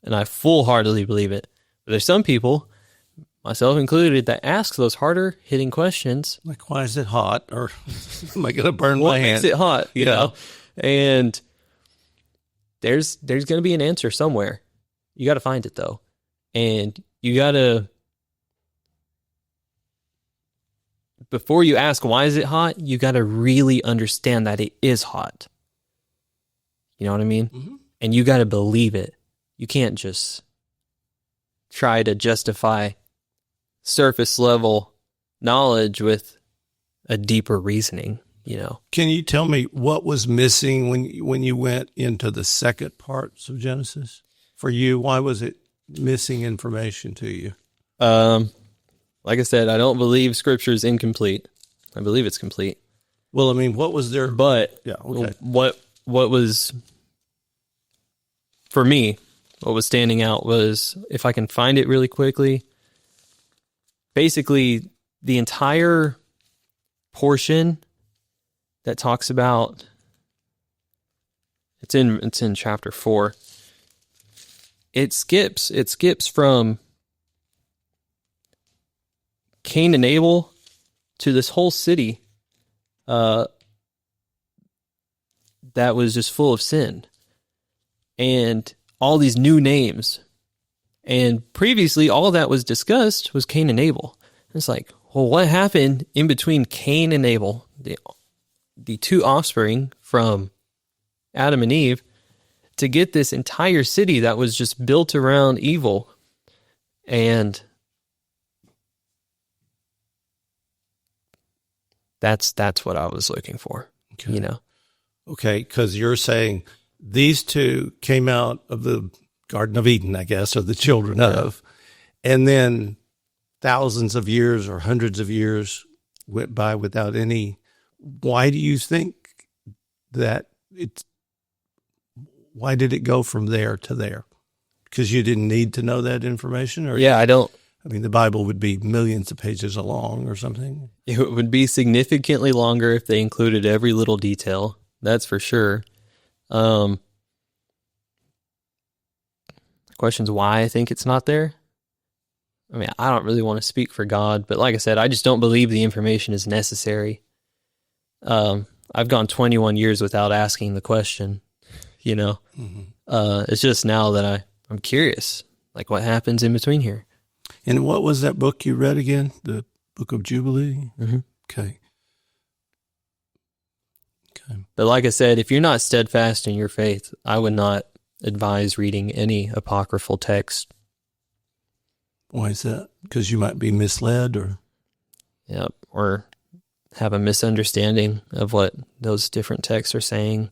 And I full-heartedly believe it. But there's some people, myself included, that ask those harder hitting questions. Like, why is it hot? Or am I going to burn What my hand? makes it hot? You know? And there's going to be an answer somewhere. You got to find it, though. And you got to, before you ask why is it hot, you got to really understand that it is hot. You know what I mean? Mm-hmm. And you got to believe it. You can't just try to justify surface level knowledge with a deeper reasoning, Can you tell me what was missing when you went into the second parts of Genesis? For you, why was it missing information to you? Like I said, I don't believe Scripture is incomplete. I believe it's complete. Well, I mean, what was there? But yeah, okay. What was, for me, what was standing out was, if I can find it really quickly, basically the entire portion that talks about, it's in chapter 4. It skips from Cain and Abel to this whole city that was just full of sin, and all these new names. And previously, all that was discussed was Cain and Abel. It's like, well, what happened in between Cain and Abel, the two offspring from Adam and Eve, to get this entire city that was just built around evil? And that's what I was looking for, Okay. you know? Okay, because you're saying these two came out of the Garden of Eden, I guess, or the children of, and then thousands of years or hundreds of years went by without any. Why do you think that why did it go from there to there? Because you didn't need to know that information? Or Yeah, I don't. I mean, the Bible would be millions of pages long or something. It would be significantly longer if they included every little detail. That's for sure. The question's why I think it's not there. I mean, I don't really want to speak for God, but like I said, I just don't believe the information is necessary. I've gone 21 years without asking the question, you know. Mm-hmm. It's just now that I'm curious, like what happens in between here. And what was that book you read again? The Book of Jubilee? Mm-hmm. Okay. But like I said, if you're not steadfast in your faith, I would not advise reading any apocryphal text. Why is that? Because you might be misled or? Yep, or have a misunderstanding of what those different texts are saying,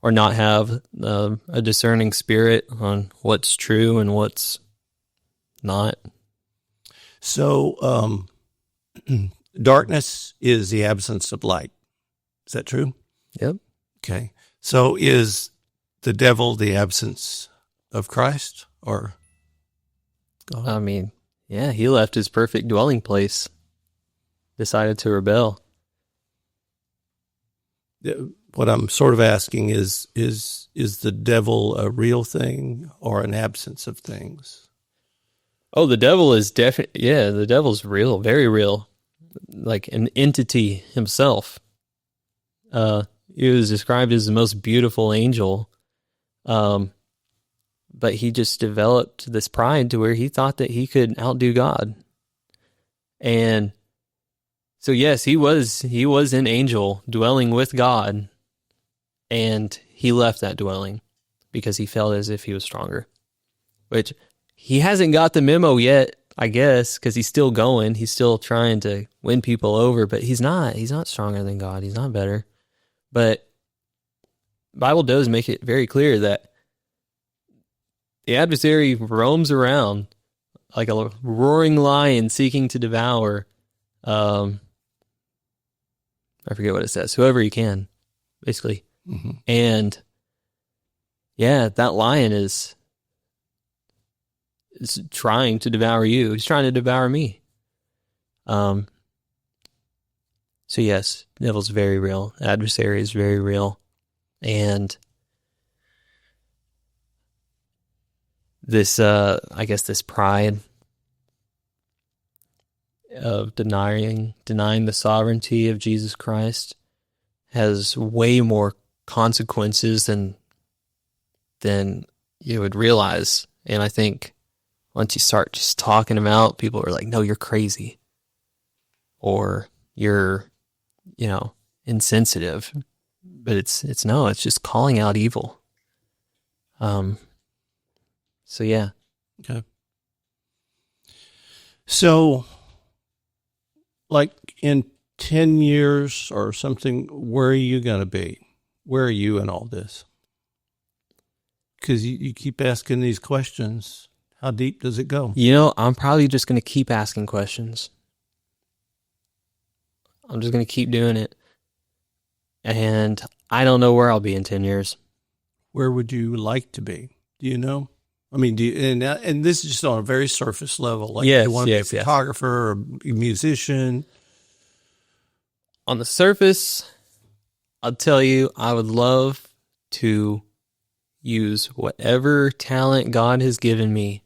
or not have a discerning spirit on what's true and what's not. So, darkness is the absence of light. Is that true? Yep. Okay. So is the devil the absence of Christ or God? I mean, yeah, he left his perfect dwelling place, decided to rebel. What I'm sort of asking is the devil a real thing or an absence of things? Oh, the devil is definitely, yeah, the devil's real, very real, like an entity himself. He was described as the most beautiful angel, but he just developed this pride to where he thought that he could outdo God. And so, yes, he was an angel dwelling with God, and he left that dwelling because he felt as if he was stronger, which he hasn't got the memo yet, I guess, because he's still going. He's still trying to win people over, but he's not stronger than God. He's not better. But the Bible does make it very clear that the adversary roams around like a roaring lion seeking to devour. I forget what it says. Whoever he can, basically. Mm-hmm. And yeah, that lion is trying to devour you. He's trying to devour me. So yes, the devil's very real. The adversary is very real. And this, I guess this pride of denying the sovereignty of Jesus Christ has way more consequences than you would realize. And I think once you start just talking them out, people are like, no, you're crazy. Or you're, insensitive. But it's just calling out evil. So yeah. Okay. So, like in 10 years or something, where are you going to be? Where are you in all this? Because you keep asking these questions. How deep does it go? I'm probably just going to keep asking questions. I'm just going to keep doing it. And I don't know where I'll be in 10 years. Where would you like to be? Do you know? I mean, and this is just on a very surface level. Like, Yes, you want to be a yes, yes. photographer or a musician. On the surface, I'll tell you, I would love to use whatever talent God has given me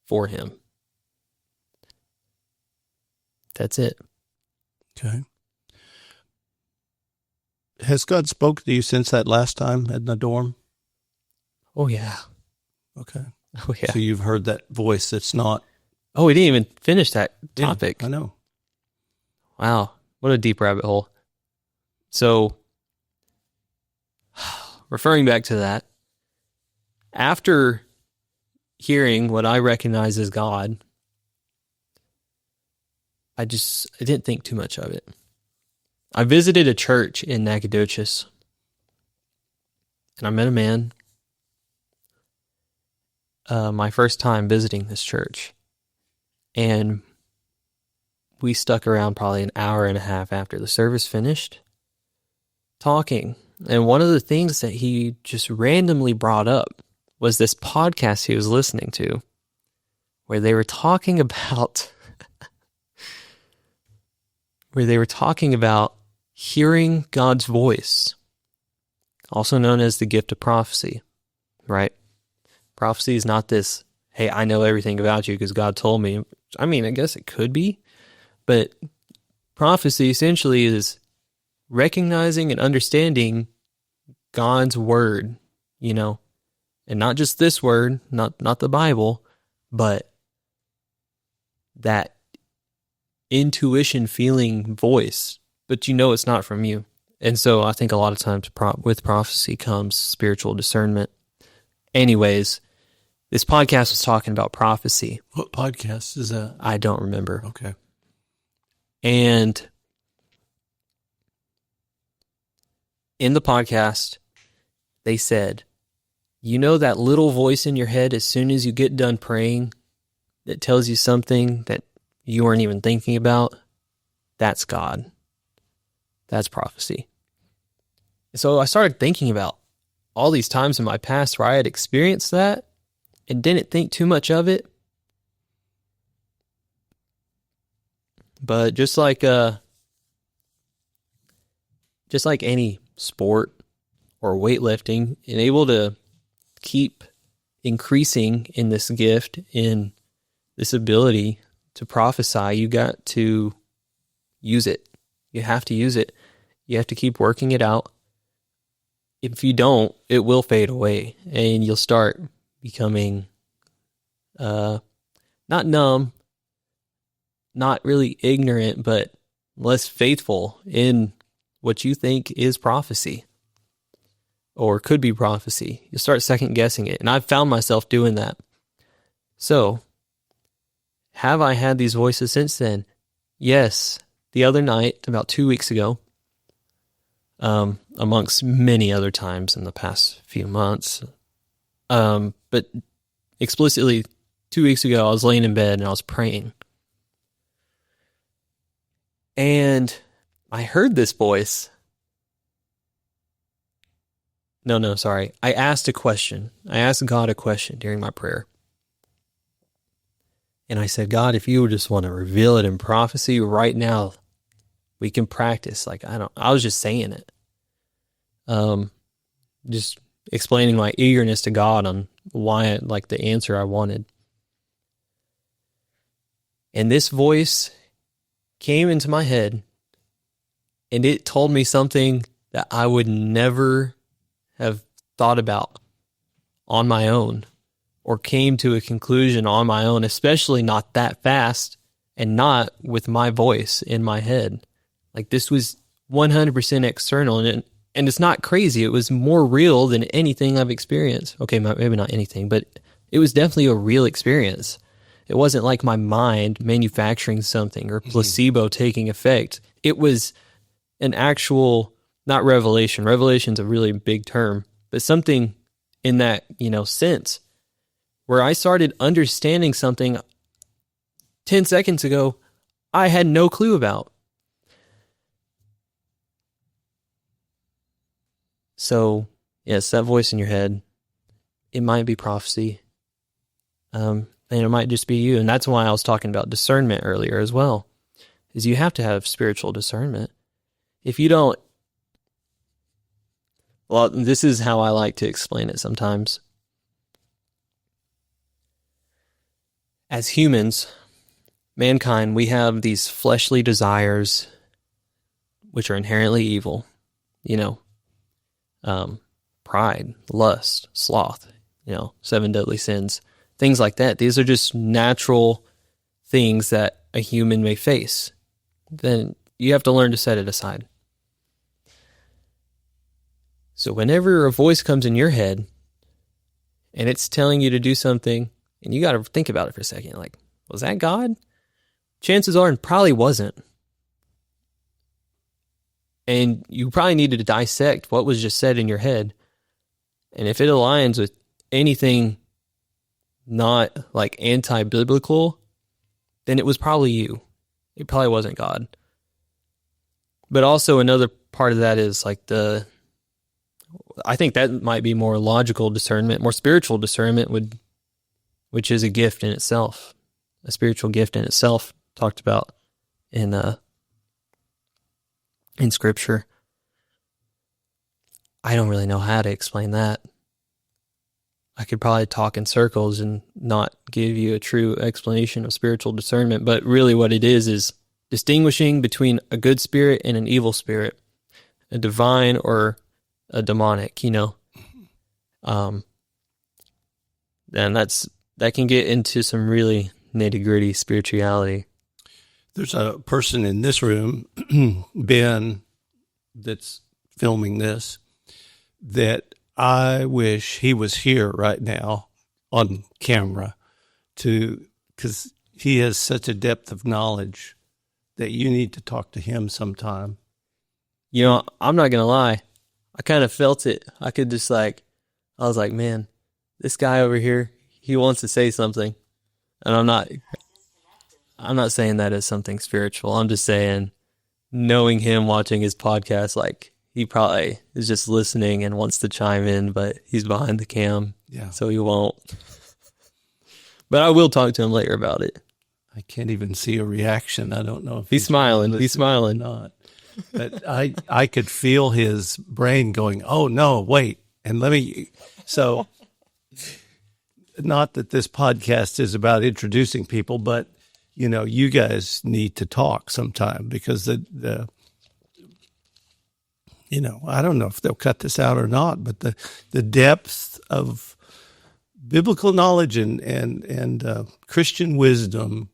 for Him. That's it. Okay. Has God spoken to you since that last time in the dorm? Oh, yeah. Okay. Oh, yeah. So you've heard that voice that's not. Oh, we didn't even finish that topic. Yeah, I know. Wow. What a deep rabbit hole. So, referring back to that, after hearing what I recognize as God, I didn't think too much of it. I visited a church in Nacogdoches, and I met a man my first time visiting this church, and we stuck around probably an hour and a half after the service finished talking. And one of the things that he just randomly brought up was this podcast he was listening to, where they were talking about hearing God's voice, also known as the gift of prophecy, right? Prophecy is not this, hey, I know everything about you because God told me. I mean, I guess it could be, but prophecy essentially is recognizing and understanding God's word, and not just this word, not the Bible, but that intuition feeling voice, but it's not from you. And so I think a lot of times with prophecy comes spiritual discernment. Anyways, this podcast was talking about prophecy. What podcast is that? I don't remember. Okay. And in the podcast, they said, that little voice in your head as soon as you get done praying that tells you something that you weren't even thinking about? That's God. That's prophecy. So I started thinking about all these times in my past where I had experienced that and didn't think too much of it. But just like any sport or weightlifting, and able to keep increasing in this gift, in this ability to prophesy, you got to use it. You have to use it. You have to keep working it out. If you don't, it will fade away, and you'll start becoming not numb, not really ignorant, but less faithful in what you think is prophecy or could be prophecy. You'll start second guessing it. And I've found myself doing that. So, have I had these voices since then? Yes. The other night, about 2 weeks ago, amongst many other times in the past few months, but explicitly 2 weeks ago, I was laying in bed and I was praying. And I heard this voice. No, sorry. I asked a question. I asked God a question during my prayer. And I said, God, if you just want to reveal it in prophecy right now, we can practice. I was just saying it. Just explaining my eagerness to God on why, the answer I wanted. And this voice came into my head, and it told me something that I would never have thought about on my own, or came to a conclusion on my own, especially not that fast and not with my voice in my head. This was 100% external, and it's not crazy. It was more real than anything I've experienced. Okay, maybe not anything, but it was definitely a real experience. It wasn't like my mind manufacturing something or placebo taking effect. It was an actual, not revelation. Revelation's a really big term, but something in that, sense, where I started understanding something 10 seconds ago I had no clue about. So, yes, that voice in your head, it might be prophecy. And it might just be you. And that's why I was talking about discernment earlier as well, is you have to have spiritual discernment. If you don't, well, this is how I like to explain it sometimes. As humans, mankind, we have these fleshly desires which are inherently evil, pride, lust, sloth, 7 deadly sins, things like that. These are just natural things that a human may face. Then you have to learn to set it aside. So whenever a voice comes in your head and it's telling you to do something, and you got to think about it for a second, like, was that God? Chances are it probably wasn't. And you probably needed to dissect what was just said in your head. And if it aligns with anything not like anti-biblical, then it was probably you. It probably wasn't God. But also another part of that is like I think that might be more logical discernment, more spiritual discernment, which is a gift in itself, a spiritual gift in itself, talked about in Scripture. I don't really know how to explain that. I could probably talk in circles and not give you a true explanation of spiritual discernment, but really what it is distinguishing between a good spirit and an evil spirit, a divine or a demonic, and that can get into some really nitty-gritty spirituality. There's a person in this room, Ben, that's filming this, that I wish he was here right now on camera because he has such a depth of knowledge that you need to talk to him sometime. I'm not going to lie. I kind of felt it. I was like, man, this guy over here, he wants to say something. And I'm not saying that as something spiritual. I'm just saying, knowing him, watching his podcast, like, he probably is just listening and wants to chime in, but he's behind the cam, so he won't. But I will talk to him later about it. I can't even see a reaction. I don't know if he's smiling. He's smiling. Or not. But I could feel his brain going, oh, no, wait. And so not that this podcast is about introducing people, but, you guys need to talk sometime because I don't know if they'll cut this out or not, but the depth of biblical knowledge and Christian wisdom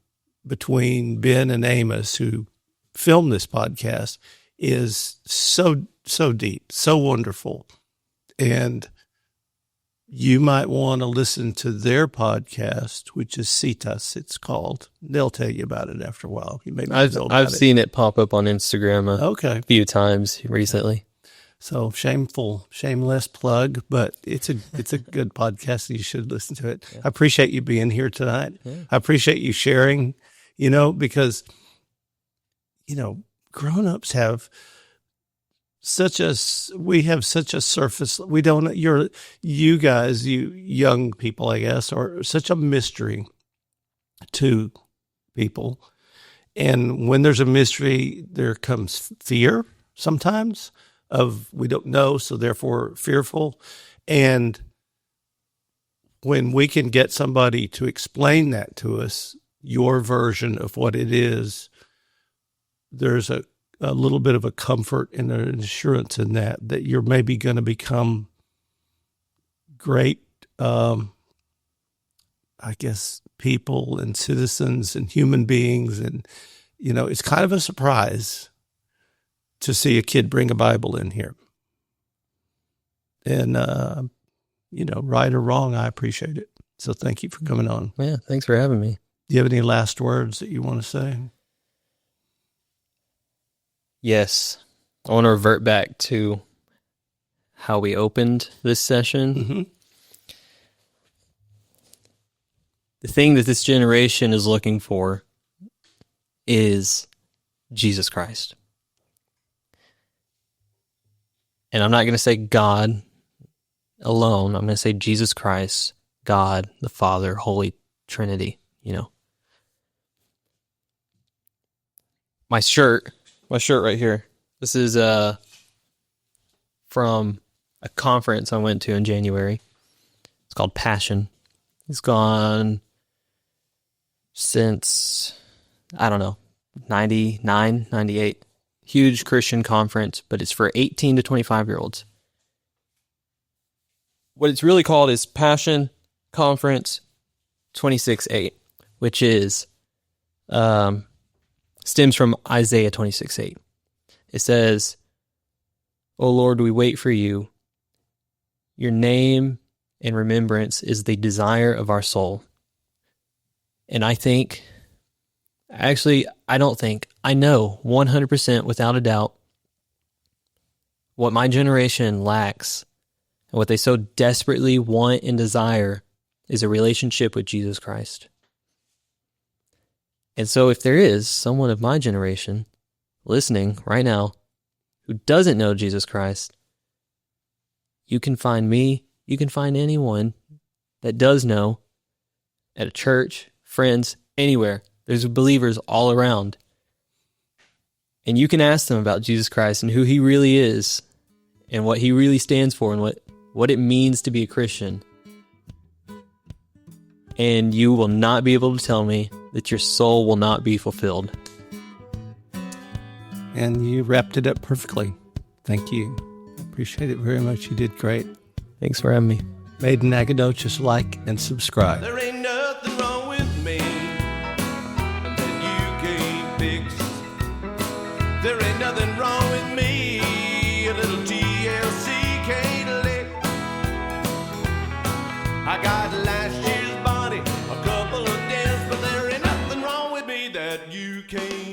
between Ben and Amos, who filmed this podcast, is so deep, so wonderful. And you might want to listen to their podcast, which is Citas, it's called. They'll tell you about it after a while. I've seen it pop up on Instagram a few times recently. So shameless plug, but it's a good podcast. You should listen to it. Yeah. I appreciate you being here tonight. Yeah. I appreciate you sharing, because, grown-ups have such a surface. We don't, you guys, you young people, I guess, are such a mystery to people. And when there's a mystery, there comes fear sometimes of we don't know, so therefore fearful. And when we can get somebody to explain that to us, your version of what it is, there's a little bit of a comfort and an assurance in that you're maybe going to become great, I guess, people and citizens and human beings. And, it's kind of a surprise to see a kid bring a Bible in here. And, right or wrong, I appreciate it. So thank you for coming on. Yeah, thanks for having me. Do you have any last words that you want to say? Yes. I want to revert back to how we opened this session. Mm-hmm. The thing that this generation is looking for is Jesus Christ. And I'm not going to say God. alone. I'm going to say Jesus Christ, God, the Father, Holy Trinity, you know. My shirt right here. This is from a conference I went to in January. It's called Passion. It's gone since, I don't know, 99, 98. Huge Christian conference, but it's for 18 to 25-year-olds. What it's really called is Passion Conference 26:8, which is stems from Isaiah 26:8. It says, "O Lord, we wait for you. Your name and remembrance is the desire of our soul." And I know 100% without a doubt what my generation lacks and what they so desperately want and desire is a relationship with Jesus Christ. And so if there is someone of my generation listening right now who doesn't know Jesus Christ, you can find me, you can find anyone that does know at a church, friends, anywhere. There's believers all around. And you can ask them about Jesus Christ and who he really is and what he really stands for and what it means to be a Christian. And you will not be able to tell me that your soul will not be fulfilled. And you wrapped it up perfectly. Thank you. Appreciate it very much. You did great. Thanks for having me. Made in Nacogdoches, like and subscribe. There ain't nothing wrong with me that you can't fix. There ain't nothing wrong with me, a little TLC can't lick. I got last year's body, a couple of dents, but there ain't nothing wrong with me that you can't